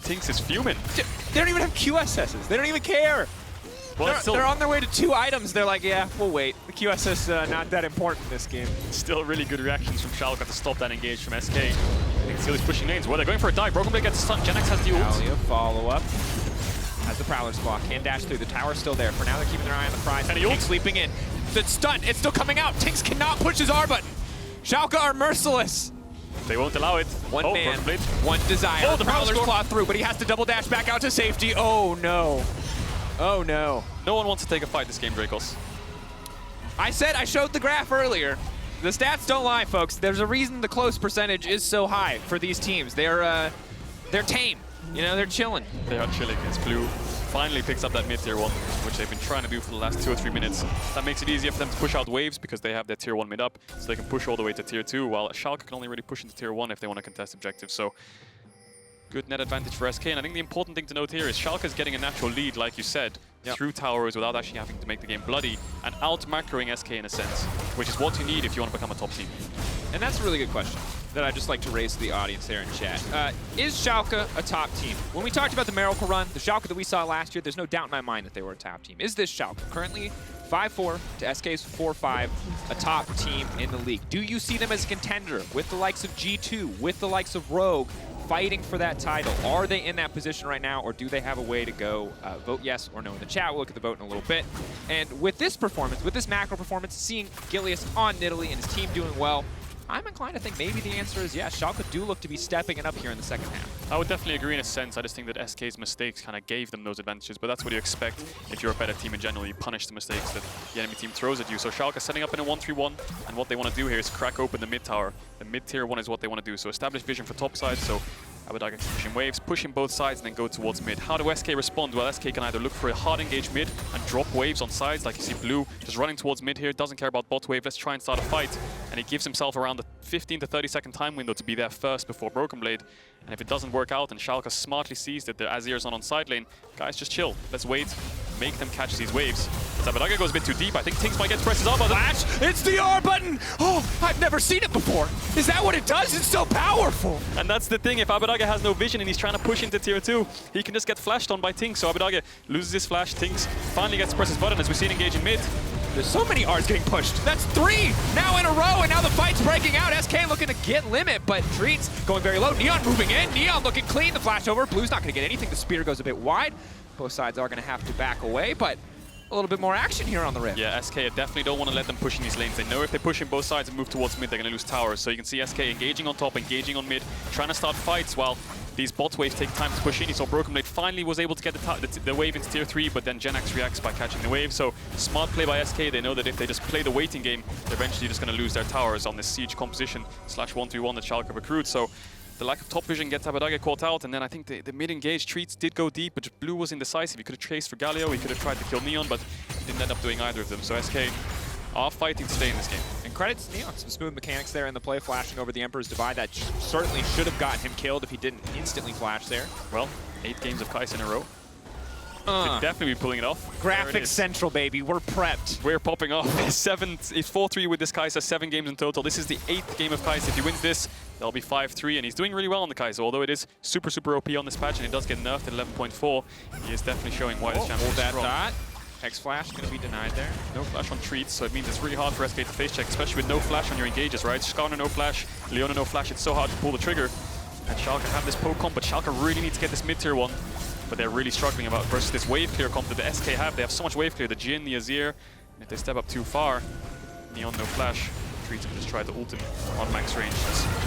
Speaker 1: TynX is fuming.
Speaker 2: They don't even have QSSs. They don't even care. Well, they're on their way to 2 items. They're like, yeah, we'll wait. The QSS not that important in this game.
Speaker 1: Still really good reactions from Schalke to stop that engage from SK. You can see all these pushing lanes. Well, they're going for a dive. BrokenBlade gets stunned. Jenax has the ult.
Speaker 2: Galio follow-up. Has the Prowler's Claw. Can dash through. The tower's still there. For now, they're keeping their eye on the prize.
Speaker 1: And the ult
Speaker 2: sweeping in. The stun. It's still coming out. TynX cannot push his R button. Schalke are merciless.
Speaker 1: They won't allow it.
Speaker 2: One man, one desire.
Speaker 1: Oh, the
Speaker 2: Prowler's Claw through, but he has to double dash back out to safety. Oh, no. Oh, no.
Speaker 1: No one wants to take a fight this game, Drakos.
Speaker 2: I showed the graph earlier. The stats don't lie, folks. There's a reason the close percentage is so high for these teams. They're tame. You know, they're chilling.
Speaker 1: They are chilling. It's Blue finally picks up that mid-tier 1, which they've been trying to do for the last 2 or 3 minutes. That makes it easier for them to push out waves because they have their tier 1 mid up, so they can push all the way to tier 2, while Schalke can only really push into tier 1 if they want to contest objectives. So good net advantage for SK, and I think the important thing to note here is Schalke is getting a natural lead, like you said, through towers without actually having to make the game bloody, and out-macroing SK in a sense, which is what you need if you want to become a top team.
Speaker 2: And that's a really good question that I'd just like to raise to the audience there in chat. Is Schalke a top team? When we talked about the Miracle Run, the Schalke that we saw last year, there's no doubt in my mind that they were a top team. Is this Schalke currently 5-4 to SK's 4-5, a top team in the league? Do you see them as a contender with the likes of G2, with the likes of Rogue, fighting for that title? Are they in that position right now, or do they have a way to go? Vote yes or no in the chat. We'll look at the vote in a little bit. And with this performance, with this macro performance, seeing Gilius on Nidalee and his team doing well, I'm inclined to think maybe the answer is yes. Schalke do look to be stepping it up here in the second half.
Speaker 1: I would definitely agree in a sense. I just think that SK's mistakes kind of gave them those advantages, but that's what you expect if you're a better team in general. You punish the mistakes that the enemy team throws at you. So Schalke setting up in a 1-3-1, and what they want to do here is crack open the mid tower. The mid tier 1 is what they want to do. So establish vision for top side. So Abbedagge pushing waves, pushing both sides, and then go towards mid. How do SK respond? Well, SK can either look for a hard engage mid and drop waves on sides, like you see Blue just running towards mid here, doesn't care about bot wave, let's try and start a fight. And he gives himself around the 15 to 30 second time window to be there first before BrokenBlade. And if it doesn't work out and Schalke smartly sees that the Azir's not on side lane, guys, just chill. Let's wait, make them catch these waves. As Abbedagge goes a bit too deep, I think TynX might get presses up.
Speaker 2: Flash! It's the R button! Oh, I've never seen it before. Is that what it does? It's so powerful!
Speaker 1: And that's the thing, if Abbedagge has no vision and he's trying to push into tier 2, he can just get flashed on by TynX. So Abbedagge loses his flash, TynX finally gets presses button as we see it engage in mid.
Speaker 2: There's so many R's getting pushed. That's 3 now in a row, and now the fight's breaking out. SK looking to get limit, but Treatz going very low. Neon moving in. Neon looking clean. The flash over. Blue's not going to get anything. The spear goes a bit wide. Both sides are going to have to back away, but a little bit more action here on the Rift.
Speaker 1: Yeah, SK definitely don't want to let them push in these lanes. They know if they push in both sides and move towards mid, they're going to lose towers. So you can see SK engaging on top, engaging on mid, trying to start fights while these bot waves take time to push in. You saw BrokenBlade finally was able to get the wave into tier 3, but then Jenax reacts by catching the wave. So smart play by SK. They know that if they just play the waiting game, they're eventually just going to lose their towers on this siege composition / 1-3-1 that Schalke recruits. So the lack of top vision gets Abbedagge caught out, and then I think the mid-engage Treatz did go deep, but Blue was indecisive. He could have chased for Galio, he could have tried to kill Neon, but he didn't end up doing either of them. So SK are fighting to stay in this game.
Speaker 2: And credits to Neon, some smooth mechanics there in the play, flashing over the Emperor's Divide. That certainly should have gotten him killed if he didn't instantly flash there.
Speaker 1: Well, 8 games of Kai'Sa in a row. Could definitely be pulling it off.
Speaker 2: Graphics Central, baby. We're prepped.
Speaker 1: We're popping off. It's 4-3 with this Kai'Sa, 7 games in total. This is the 8th game of Kai'Sa. If he wins this, that'll be 5-3, and he's doing really well on the Kai'Sa, although it is super, super OP on this patch, and it does get nerfed at 11.4. He is definitely showing why this champion is strong.
Speaker 2: Dot. Hex flash going to be denied there.
Speaker 1: No flash on Treatz, so it means it's really hard for SK to face check, especially with no flash on your engages, right? Skarner no flash, Leona no flash, it's so hard to pull the trigger. And Schalke have this poke comp, but Schalke really need to get this mid-tier 1. But they're really struggling about versus this wave clear comp that the SK have. They have so much wave clear, the Jhin, the Azir, and if they step up too far, Neon no flash. Treatz can just try to ult him on max range.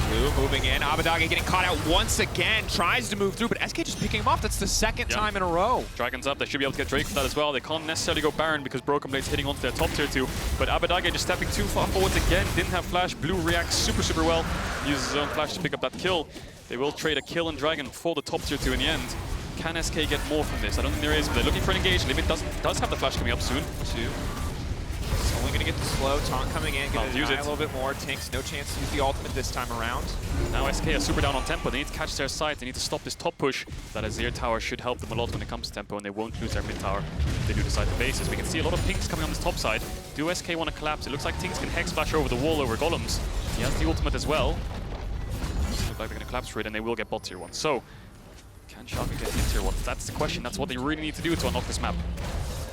Speaker 2: Blue moving in, Abbedagge getting caught out once again, tries to move through, but SK just picking him off. That's the second time in a row.
Speaker 1: Dragon's up, they should be able to get Drake for that as well. They can't necessarily go Baron because BrokenBlade's hitting onto their top tier 2, but Abbedagge just stepping too far forwards again, didn't have flash. Blue reacts super, super well, uses his own flash to pick up that kill. They will trade a kill and Dragon for the top tier 2 in the end. Can SK get more from this? I don't think there is, but they're looking for an engage. Limit does have the flash coming up soon.
Speaker 2: It's only going to get the slow. Taunt coming in, going to use it a little bit more. TynX, no chance to use the ultimate this time around.
Speaker 1: Now SK are super down on tempo. They need to catch their side. They need to stop this top push. That Azir tower should help them a lot when it comes to tempo, and they won't lose their mid tower if they do decide to bases. We can see a lot of pinks coming on this top side. Do SK want to collapse? It looks like TynX can hex flash over the wall over golems. He has the ultimate as well. Looks like they're going to collapse for it, and they will get bot tier 1. So, can Schalke get mid tier 1? That's the question. That's what they really need to do to unlock this map.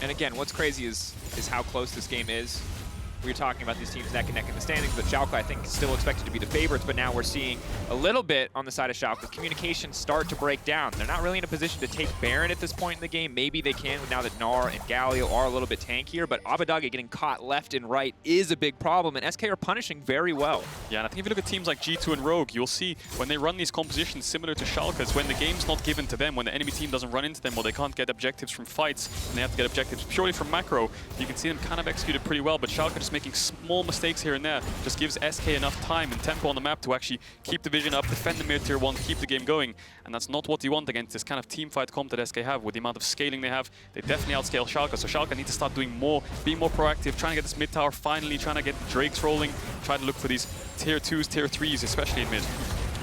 Speaker 2: And again, what's crazy is how close this game is. We were talking about these teams neck and neck in the standings, but Schalke, I think, is still expected to be the favorites, but now we're seeing a little bit on the side of Schalke, communications start to break down. They're not really in a position to take Baron at this point in the game. Maybe they can now that Gnar and Galio are a little bit tankier, but Abbedagge getting caught left and right is a big problem, and SK are punishing very well.
Speaker 1: Yeah, and I think if you look at teams like G2 and Rogue, you'll see when they run these compositions similar to Schalke's, when the game's not given to them, when the enemy team doesn't run into them, or they can't get objectives from fights, and they have to get objectives purely from macro, you can see them kind of executed pretty well, but Schalke just making small mistakes here and there just gives SK enough time and tempo on the map to actually keep the vision up, defend the mid tier 1, keep the game going. And that's not what you want against this kind of teamfight comp that SK have. With the amount of scaling they have, they definitely outscale Schalke. So Schalke need to start doing more, being more proactive, trying to get this mid tower finally, trying to get the Drakes rolling, try to look for these tier 2s, tier 3s, especially in mid.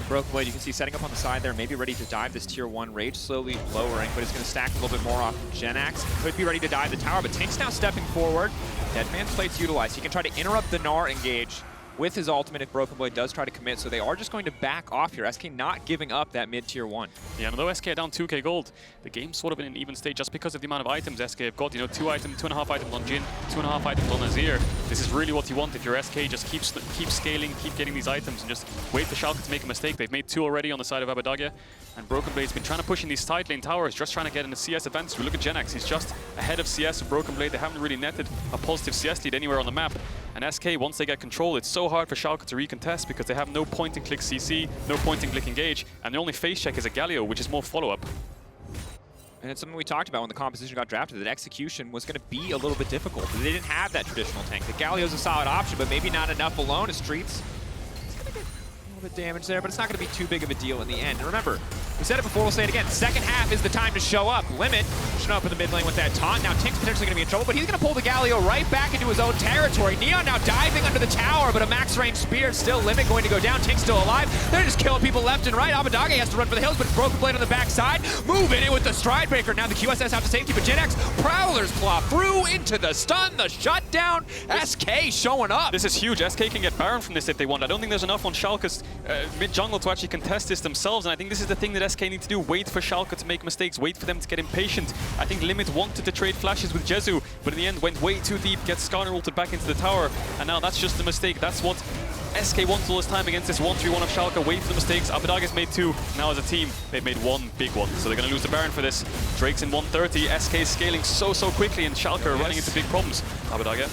Speaker 2: BrokenBlade, you can see setting up on the side there, maybe ready to dive this tier 1 Rage, slowly lowering, but it's going to stack a little bit more off Jenax. Could be ready to dive the tower, but TynX now stepping forward. Deadman's Plate's utilized. He can try to interrupt the Gnar engage with his ultimate if BrokenBlade does try to commit, so they are just going to back off here. SK not giving up that mid tier 1.
Speaker 1: Yeah, and although SK are down 2k gold, the game's sort of in an even state just because of the amount of items SK have got. You know, 2.5 items on Jhin, 2.5 items on Azir. This is really what you want if you're SK. Just keep scaling, keep getting these items, and just wait for Schalke to make a mistake. They've made 2 already on the side of Abbedagge, and BrokenBlade's been trying to push in these side lane towers, just trying to get in a CS advantage. We look at Jenax, he's just ahead of CS and BrokenBlade. They haven't really netted a positive CS lead anywhere on the map. And SK, once they get control, it's so hard for Schalke to recontest because they have no point-and-click CC, no point-and-click engage, and their only face check is a Galio, which is more follow-up.
Speaker 2: And it's something we talked about when the composition got drafted, that execution was going to be a little bit difficult. They didn't have that traditional tank. The Galio's a solid option, but maybe not enough alone as Treatz. It's going to get a little bit damage there, but it's not going to be too big of a deal in the end. And remember, we said it before, we'll say it again. Second half is the time to show up. Limit showing up in the mid lane with that taunt. Now TynX potentially going to be in trouble, but he's going to pull the Galio right back into his own territory. Neon now diving under the tower, but a max range spear. Still Limit going to go down. TynX still alive. They're just killing people left and right. Abbedagge has to run for the hills, but BrokenBlade on the backside. Moving in with the Stride Breaker. Now the QSS out to safety, but Jenax, Prowler's Claw through into the stun, the shutdown. SK showing up.
Speaker 1: This is huge. SK can get Baron from this if they want. I don't think there's enough on Schalke's mid-jungle to actually contest this themselves, and I think this is the thing that SK need to do. Wait for Schalke to make mistakes, wait for them to get impatient. I think Limit wanted to trade flashes with Jezu, but in the end went way too deep, gets Skarner ulted back into the tower, and now that's just a mistake. That's what SK wants all this time against this 1-3-1 of Schalke. Wait for the mistakes. Abbedagge's made 2. Now as a team, they've made 1 big one. So they're going to lose the Baron for this. Drake's in 130. SK scaling so quickly, and Schalke are running into big problems. Abbedagge.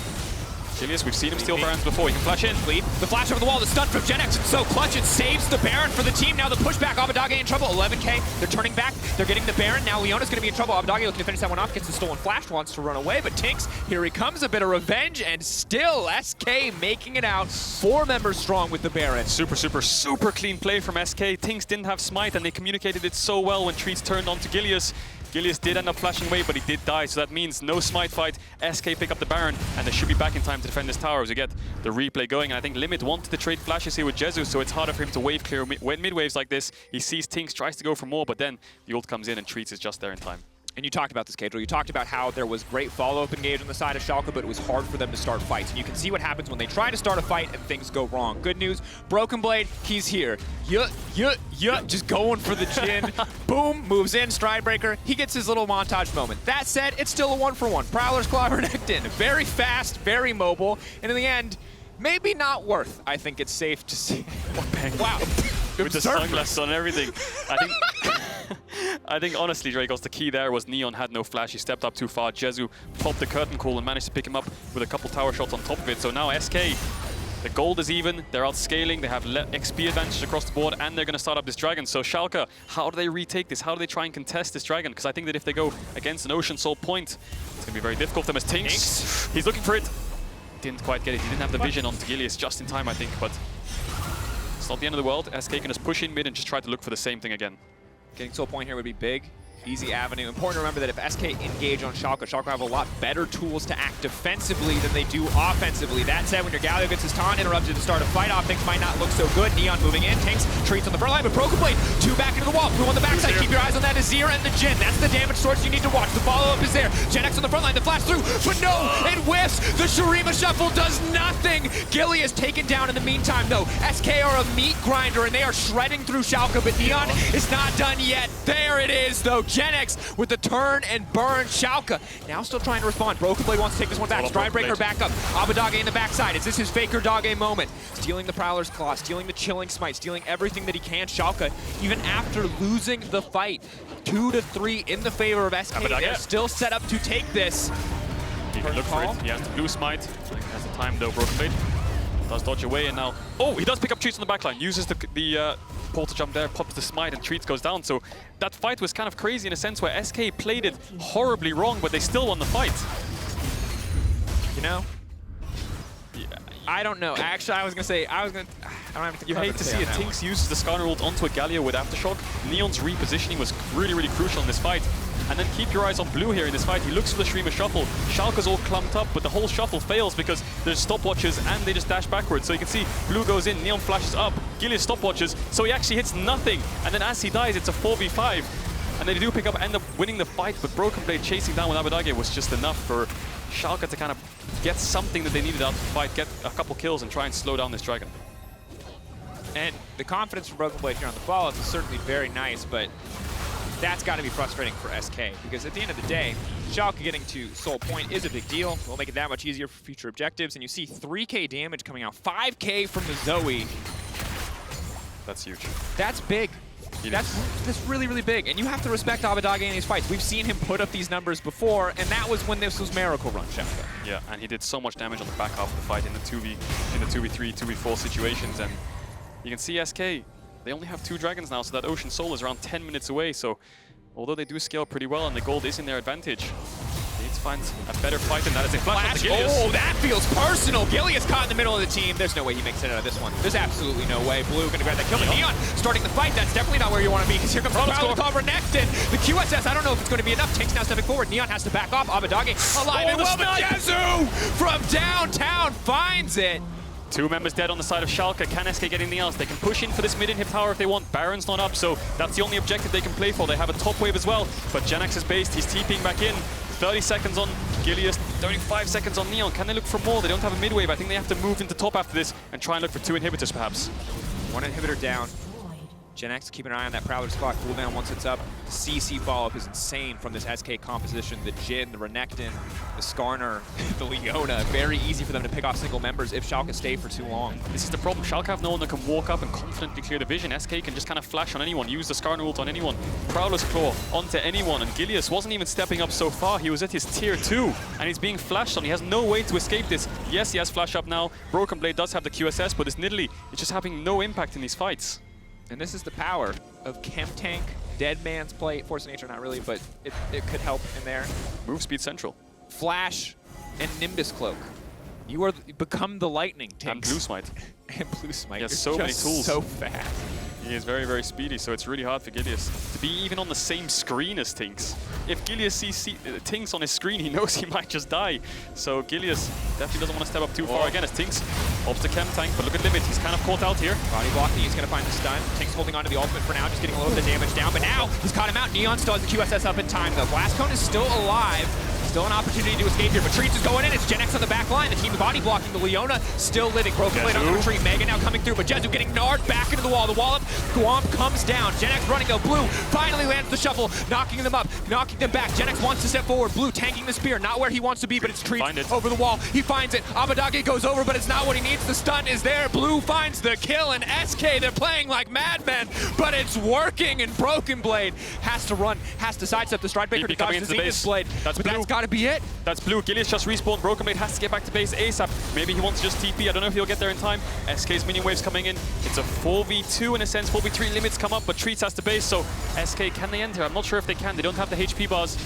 Speaker 1: Gilius, we've seen him steal Barons before. He can flash in.
Speaker 2: Leap. The flash over the wall, the stun from Jenax. It's so clutch. It saves the Baron for the team. Now the pushback. Abbedagge in trouble. 11k. They're turning back. They're getting the Baron. Now Leona's going to be in trouble. Abbedagge looking to finish that one off. Gets the stolen flash. Wants to run away. But TynX, here he comes. A bit of revenge. And still SK making it out. 4 members strong with the Baron.
Speaker 1: Super clean play from SK. TynX didn't have smite, and they communicated it so well when Treatz turned onto Gilius. Gilius did end up flashing away, but he did die, so that means no smite fight. SK pick up the Baron, and they should be back in time to defend this tower as we get the replay going. And I think Limit wanted to trade flashes here with Jezu, so it's harder for him to wave clear mid waves like this. He sees TynX, tries to go for more, but then the ult comes in and Treatz is just there in time.
Speaker 2: And you talked about this, Caedrel. You talked about how there was great follow-up engage on the side of Schalke, but it was hard for them to start fights. And you can see what happens when they try to start a fight and things go wrong. Good news, BrokenBlade, he's here. Just going for the Jhin. Boom, moves in, Stride Breaker. He gets his little montage moment. That said, it's still a 1-for-1. Prowler's Claw, Renekton. Very fast, very mobile, and in the end, maybe not worth, I think it's safe to say. Wow.
Speaker 1: With the sunglasses on and everything. I think honestly, Drakos, the key there was Neon had no flash. He stepped up too far. Jezu popped the curtain call and managed to pick him up with a couple tower shots on top of it. So now SK, the gold is even. They're outscaling. They have XP advantage across the board, and they're going to start up this dragon. So Schalke, how do they retake this? How do they try and contest this dragon? Because I think that if they go against an Ocean Soul point, it's going to be very difficult for them as TynX. He's looking for it. Didn't quite get it. He didn't have the vision on Gilius just in time, I think. But it's not the end of the world. SK can just push in mid and just try to look for the same thing again.
Speaker 2: Getting to a point here would be big. Easy avenue. Important to remember that if SK engage on Schalke, Schalke have a lot better tools to act defensively than they do offensively. That said, when your Galio gets his taunt interrupted to start a fight off, things might not look so good. Neon moving in, TynX, Treatz on the front line, but BrokenBlade, 2 back into the wall, Blue on the backside. Keep your eyes on that Azir and the Jhin. That's the damage source you need to watch. The follow-up is there. Jenax on the front line, the flash through, but no, it whiffs. The Shurima Shuffle does nothing. Gilius taken down in the meantime, though. SK are a meat grinder, and they are shredding through Schalke, but Neon is not done yet. There it is, though. Jenax with the turn and burn. Schalke now still trying to respond. BrokenBlade wants to take this one back. Stride Breaker back up. Abbedagge in the backside. Is this his FLICKR moment? Stealing the Prowler's Claw, stealing the Chilling Smite, stealing everything that he can. Schalke, even after losing the fight, 2-3 in the favor of SK. They're still set up to take this.
Speaker 1: He can look for it. He has the blue smite. Has the time though. BrokenBlade does dodge away, and now he does pick up Treatz on the backline. Uses the portal jump there, pops the smite, and Treatz goes down. So that fight was kind of crazy in a sense where SK played it horribly wrong, but they still won the fight.
Speaker 2: You know, I don't know. Actually, I don't have anything.
Speaker 1: You hate to see it. TynX uses the Skarner ult onto a Galio with Aftershock. Neon's repositioning was really, really crucial in this fight. And then keep your eyes on Blue here in this fight. He looks for the streamer shuffle. Schalke's all clumped up, but the whole shuffle fails because there's stopwatches and they just dash backwards. So you can see Blue goes in, Neon flashes up, Gilius stopwatches, so he actually hits nothing. And then as he dies, it's a 4v5. And they do pick up, end up winning the fight, but BrokenBlade chasing down with Abbedagge was just enough for Schalke to kind of get something that they needed out of the fight, get a couple kills and try and slow down this dragon.
Speaker 2: And the confidence from BrokenBlade here on the follow-up is certainly very nice, but that's got to be frustrating for SK, because at the end of the day, Schalke getting to Soul Point is a big deal. It'll make it that much easier for future objectives, and you see 3k damage coming out, 5k from the Zoe.
Speaker 1: That's huge.
Speaker 2: That's big. That's really, really big. And you have to respect Abbedagge in these fights. We've seen him put up these numbers before, and that was when this was Miracle Run Schalke.
Speaker 1: Yeah, and he did so much damage on the back half of the fight in the 2v3, 2v4 situations. And you can see SK, they only have 2 dragons now, so that Ocean Soul is around 10 minutes away. So although they do scale pretty well and the gold is in their advantage, they need to find a better fight than that as they flash on Gilius.
Speaker 2: Oh, that feels personal. Gilius caught in the middle of the team. There's no way he makes it out of this one. There's absolutely no way. Blue gonna grab that kill. But Neon starting the fight. That's definitely not where you want to be, because here comes the power call Renekton. The QSS, I don't know if it's going to be enough. TynX now stepping forward. Neon has to back off. Abbedagge alive and well, but Jezu from downtown finds it.
Speaker 1: 2 members dead on the side of Schalke. Can SK get anything else? They can push in for this mid-inhib tower if they want. Baron's not up, so that's the only objective they can play for. They have a top wave as well, but Jenax is based. He's TPing back in. 30 seconds on Gilius, 35 seconds on Neon. Can they look for more? They don't have a mid-wave. I think they have to move into top after this and try and look for 2 inhibitors, perhaps.
Speaker 2: 1 inhibitor down. Jenax keeping an eye on that Prowler spot. Cooldown once it's up. The CC follow-up is insane from this SK composition. The Jhin, the Renekton, the Skarner, the Leona. Very easy for them to pick off single members if Schalke stay for too long.
Speaker 1: This is the problem. Schalke have no one that can walk up and confidently clear the vision. SK can just kind of flash on anyone, use the Skarner ult on anyone, Prowler's Claw onto anyone, and Gilius wasn't even stepping up so far. He was at his tier 2, and he's being flashed on. He has no way to escape this. Yes, he has flash up now. BrokenBlade does have the QSS, but this Nidalee is just having no impact in these fights.
Speaker 2: And this is the power of Chem Tank, Dead Man's Play, Force of Nature not really, but it could help in there.
Speaker 1: Move speed central.
Speaker 2: Flash and Nimbus Cloak. You are become the lightning, TynX.
Speaker 1: And Blue Smite.
Speaker 2: And Blue Smite.
Speaker 1: He has so many tools.
Speaker 2: So fast.
Speaker 1: He is very, very speedy, so it's really hard for Gilius to be even on the same screen as TynX. If Gilius sees TynX on his screen, he knows he might just die. So Gilius definitely doesn't want to step up too far again as TynX opts the Chem Tank, but look at Limit, he's kind of caught out here.
Speaker 2: Body blocking, he's going to find the stun. TynX holding on to the ultimate for now, just getting a little bit of damage down, but now he's caught him out. Neon still has the QSS up in time, though. Blast Cone is still alive. Still an opportunity to escape here, but Treatz is going in. It's Jenax on the back line. The team body blocking the Leona, still living. BrokenBlade on the retreat. Mega now coming through, but Jezu getting gnarred back into the wall. The wall up, Guam comes down. Jenax running though. Blue finally lands the shuffle, knocking them up, knocking them back. Jenax wants to step forward. Blue tanking the spear, not where he wants to be, but it's Treatz over the wall. He finds it. Abbedagge goes over, but it's not what he needs. The stun is there. Blue finds the kill, and SK, they're playing like madmen, but it's working, and BrokenBlade has to run, has to sidestep the Stride Breaker to dodge the Zenith Blade. But that's got to be it.
Speaker 1: That's Blue. Gilius just respawned. BrokenBlade has to get back to base ASAP. Maybe he wants to just TP. I don't know if he'll get there in time. SK's minion waves coming in. It's a 4v2 in a sense. 4v3 limits come up, but Treatz has to base. So SK, can they enter? I'm not sure if they can. They don't have the HP bars.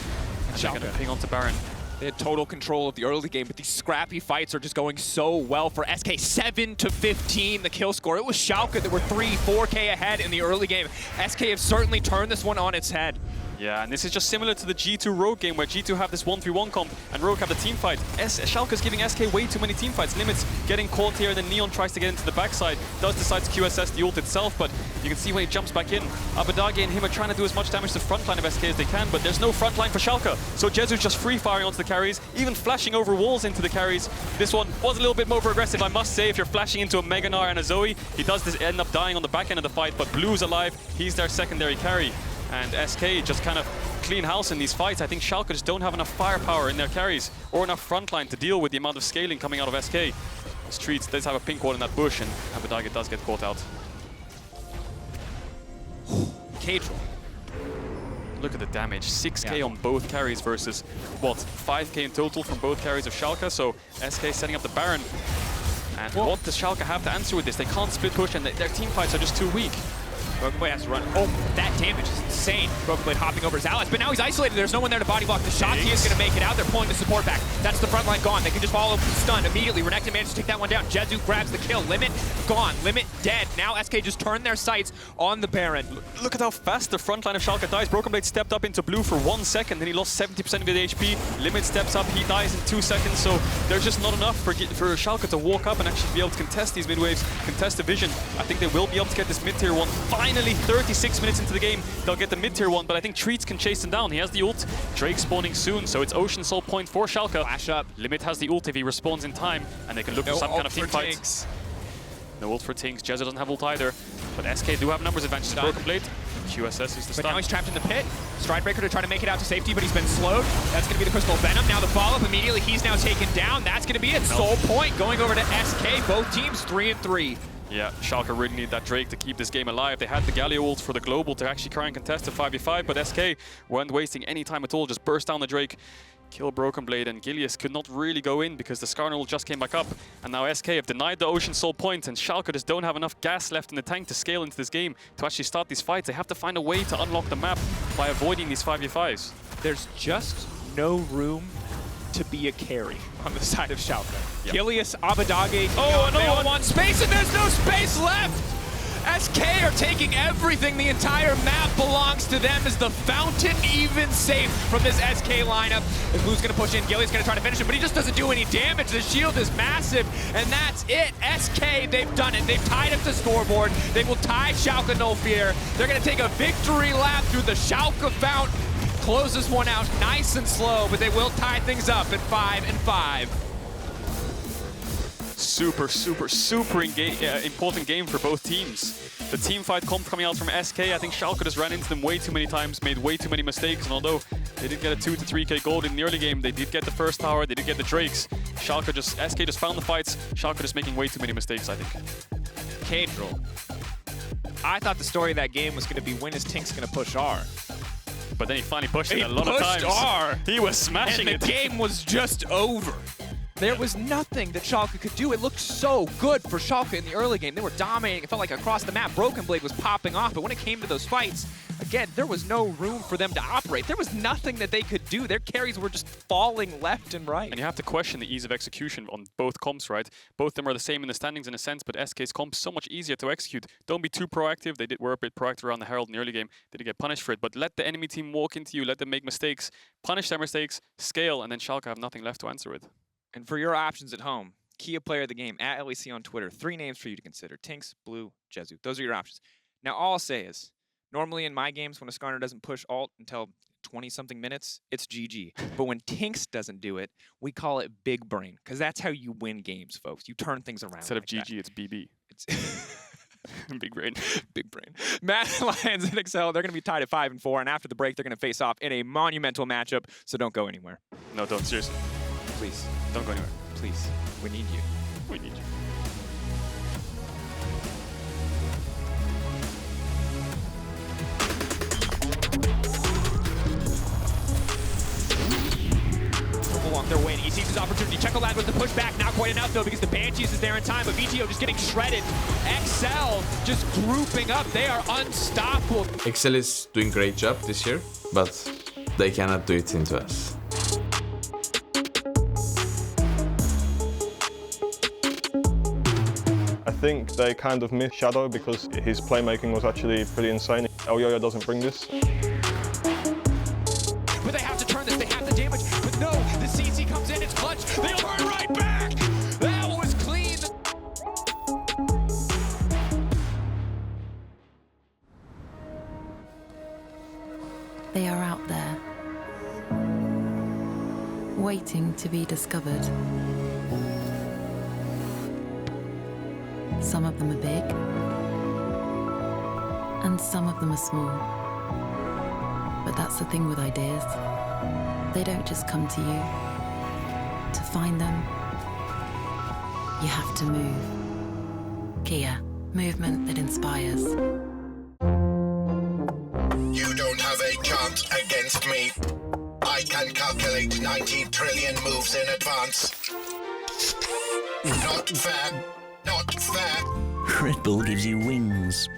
Speaker 1: And they're going to ping onto Baron.
Speaker 2: They had total control of the early game, but these scrappy fights are just going so well for SK. 7-15 the kill score. It was Schalke that were 3-4k ahead in the early game. SK have certainly turned this one on its head.
Speaker 1: Yeah, and this is just similar to the G2 Rogue game where G2 have this 1v1 comp and Rogue have the team fight. Schalke's giving SK way too many team fights. Limits getting caught here, and then Neon tries to get into the backside. Does decide to QSS the ult itself, but you can see when he jumps back in. Abbedagge and him are trying to do as much damage to the front line of SK as they can, but there's no front line for Schalke. So Jezu's just free firing onto the carries, even flashing over walls into the carries. This one was a little bit more aggressive, I must say. If you're flashing into a Mega Gnar and a Zoe, he does end up dying on the back end of the fight, but Blue's alive. He's their secondary carry. And SK just kind of clean house in these fights. I think Schalke just don't have enough firepower in their carries or enough frontline to deal with the amount of scaling coming out of SK. As Treatz does have a pink ward in that bush, and Abbedagge does get caught out.
Speaker 2: Caedrel.
Speaker 1: Look at the damage. 6k on both carries versus, what, 5k in total from both carries of Schalke. So SK setting up the Baron. And what does Schalke have to answer with this? They can't split push, and their team fights are just too weak.
Speaker 2: BrokenBlade has to run. Oh, that damage is insane. BrokenBlade hopping over his allies, but now he's isolated. There's no one there to body block the shot. He is going to make it out. They're pulling the support back. That's the front line gone. They can just follow stun immediately. Renekton manages to take that one down. Jezu grabs the kill. Limit gone. Limit dead. Now SK just turned their sights on the Baron.
Speaker 1: Look at how fast the front line of Schalke dies. BrokenBlade stepped up into blue for 1 second, then he lost 70% of his HP. Limit steps up, he dies in 2 seconds, so there's just not enough for Schalke to walk up and actually be able to contest these mid waves, contest the vision. I think they will be able to get this mid-tier 1. Finally, 36 minutes into the game, they'll get the mid-tier 1, but I think Treatz can chase them down. He has the ult. Drake spawning soon, so it's Ocean Soul point for Schalke.
Speaker 2: Flash up.
Speaker 1: Limit has the ult if he respawns in time, and they can look for some kind of team fight. No ult for TynX. Jezu doesn't have ult either, but SK do have numbers advantage. BrokenBlade. QSS is the stun.
Speaker 2: But now he's trapped in the pit. Stridebreaker to try to make it out to safety, but he's been slowed. That's going to be the Crystal Venom. Now the follow-up immediately. He's now taken down. That's going to be it. Soul point going over to SK. Both teams 3-3.
Speaker 1: Yeah, Schalke really need that Drake to keep this game alive. They had the Galio ult for the global to actually try and contest a 5v5, but SK weren't wasting any time at all. Just burst down the Drake, kill BrokenBlade, and Gilius could not really go in because the Skarner ult just came back up. And now SK have denied the Ocean Soul point, and Schalke just don't have enough gas left in the tank to scale into this game to actually start these fights. They have to find a way to unlock the map by avoiding these 5v5s.
Speaker 2: There's just no room to be a carry on the side of Schalke. Yep. Gilius, Abbedagge, they all want space, and there's no space left! SK are taking everything. The entire map belongs to them. Is the fountain even safe from this SK lineup? If Blue's gonna push in, Gilius gonna try to finish him, but he just doesn't do any damage. The shield is massive, and that's it. SK, they've done it. They've tied up the scoreboard. They will tie Schalke no fear. They're gonna take a victory lap through the Schalke fountain. Close this one out nice and slow, but they will tie things up at 5-5.
Speaker 1: Super important game for both teams. The team fight comp coming out from SK, I think Schalke just ran into them way too many times, made way too many mistakes, and although they did get a 2 to 3k gold in the early game, they did get the first tower, they did get the Drakes. SK just found the fights, Schalke just making way too many mistakes, I think.
Speaker 2: Caedrel. I thought the story of that game was going to be when is TynX going to push R?
Speaker 1: But then he finally pushed it a lot of times.
Speaker 2: R.
Speaker 1: He was smashing it.
Speaker 2: And the game was just over. There was nothing that Schalke could do. It looked so good for Schalke in the early game. They were dominating. It felt like across the map, BrokenBlade was popping off. But when it came to those fights, again, there was no room for them to operate. There was nothing that they could do. Their carries were just falling left and right.
Speaker 1: And you have to question the ease of execution on both comps, right? Both of them are the same in the standings in a sense, but SK's comp's so much easier to execute. Don't be too proactive. They were a bit proactive around the Herald in the early game. They did get punished for it, but let the enemy team walk into you, let them make mistakes, punish their mistakes, scale, and then Schalke have nothing left to answer with.
Speaker 2: And for your options at home, Kia player of the game, at LEC on Twitter, 3 names for you to consider. TynX, Blue, Jezu. Those are your options. Now, all I'll say is, normally in my games, when a Skarner doesn't push ult until 20-something minutes, it's GG. But when TynX doesn't do it, we call it big brain, because that's how you win games, folks. You turn things around.
Speaker 1: Instead of GG, it's BB. It's big brain.
Speaker 2: Big brain. Mad Lions and Excel, they're going to be tied at 5-4, and after the break, they're going to face off in a monumental matchup, so don't go anywhere.
Speaker 1: No, don't. Seriously.
Speaker 2: Please.
Speaker 1: Don't go anywhere.
Speaker 2: Please. We need you.
Speaker 1: We need you.
Speaker 2: Along their win. He sees his opportunity. Checolad with the pushback. Not quite enough, though, because the Banshees is there in time. But VTO just getting shredded. Excel just grouping up. They are unstoppable.
Speaker 4: Excel is doing a great job this year, but they cannot do it into us.
Speaker 5: I think they kind of missed Shadow because his playmaking was actually pretty insane. Elyoya doesn't bring this.
Speaker 2: But they have to turn this, they have the damage. But no, the CC comes in, it's clutch. They'll turn right back! That was clean!
Speaker 6: They are out there, waiting to be discovered. Some of them are big, and some of them are small. But that's the thing with ideas. They don't just come to you. To find them, you have to move. Kia, movement that inspires.
Speaker 7: You don't have a chance against me. I can calculate 90 trillion moves in advance. Not fair. Not fair.
Speaker 8: Red Bull gives you wings.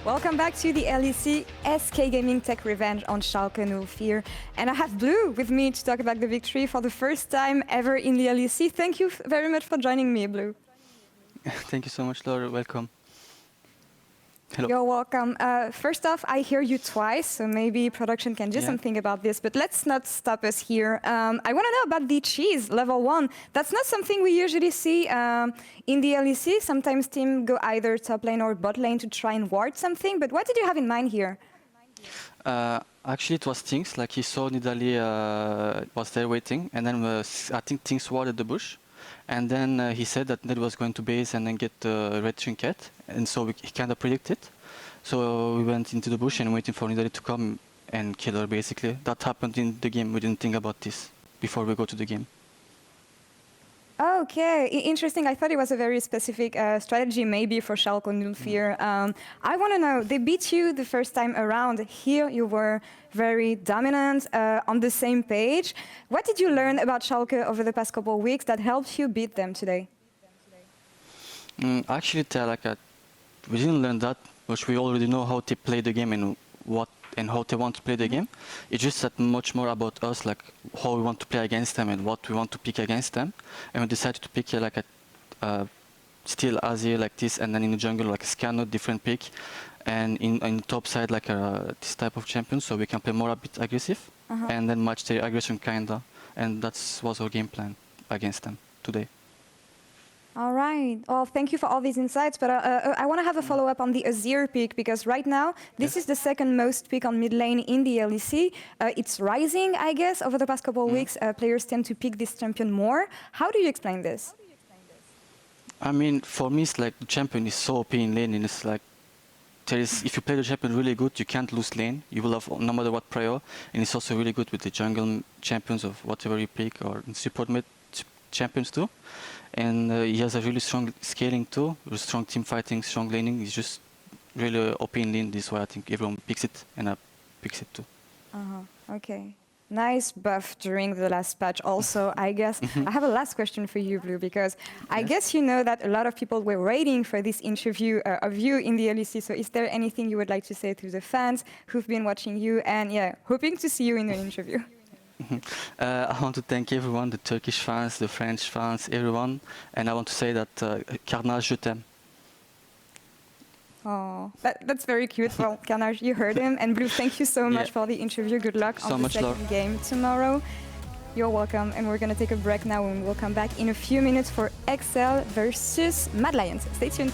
Speaker 8: Welcome back to the LEC SK Gaming Tech Revenge on Schalke 04. And I have Blue with me to talk about the victory for the first time ever in the LEC. Thank you very much for joining me, Blue.
Speaker 9: Thank you so much, Laure. Welcome. Hello.
Speaker 8: You're welcome. First off, I hear you twice, so maybe production can do something about this, but let's not stop us here. I want to know about the cheese, level 1. That's not something we usually see in the LEC. Sometimes teams go either top lane or bot lane to try and ward something, but what did you have in mind here?
Speaker 9: Actually, it was TynX. Like, he saw Nidalee was there waiting, and then I think TynX warded the bush. And then he said that Ned was going to base and then get the red trinket, and so he kind of predicted. So we went into the bush and waiting for Nidalee to come and kill her, basically. That happened in the game. We didn't think about this before we go to the game.
Speaker 8: Okay, interesting. I thought it was a very specific strategy maybe for Schalke 04. I want to know, they beat you the first time around. Here you were very dominant, on the same page. What did you learn about Schalke over the past couple of weeks that helped you beat them today?
Speaker 9: Actually, we didn't learn that much. We already know how to play the game and how they want to play the game. It's just that much more about us, like how we want to play against them and what we want to pick against them. And we decided to pick still Azir like this, and then in the jungle like a Skarner, different pick, and in top side like this type of champion, so we can play more a bit aggressive and then match their aggression kinda. And that was our game plan against them today.
Speaker 8: All right. Well, thank you for all these insights, but I want to have a follow-up on the Azir pick, because right now, this is the second most pick on mid lane in the LEC. It's rising, I guess. Over the past couple of weeks, players tend to pick this champion more. How do you explain this?
Speaker 9: I mean, for me, it's like the champion is so OP in lane, and it's like, if you play the champion really good, you can't lose lane. You will have no matter what prior, and it's also really good with the jungle champions of whatever you pick, or in support mid champions too. And he has a really strong scaling too, with strong team fighting, strong laning. He's just really OP in lane. This is why I think everyone picks it, and I picks it too.
Speaker 8: Okay. Nice buff during the last patch also, I guess. I have a last question for you, Blue, because I guess you know that a lot of people were waiting for this interview of you in the LEC. So is there anything you would like to say to the fans who've been watching you and hoping to see you in an interview?
Speaker 9: I want to thank everyone, the Turkish fans, the French fans, everyone. And I want to say that Gnar, je t'aime.
Speaker 8: Oh, that's very cute. Well, Gnar, you heard him. And Blue, thank you so much for the interview. Good luck on the second game tomorrow. You're welcome. And we're going to take a break now, and we'll come back in a few minutes for XL versus Mad Lions. Stay tuned.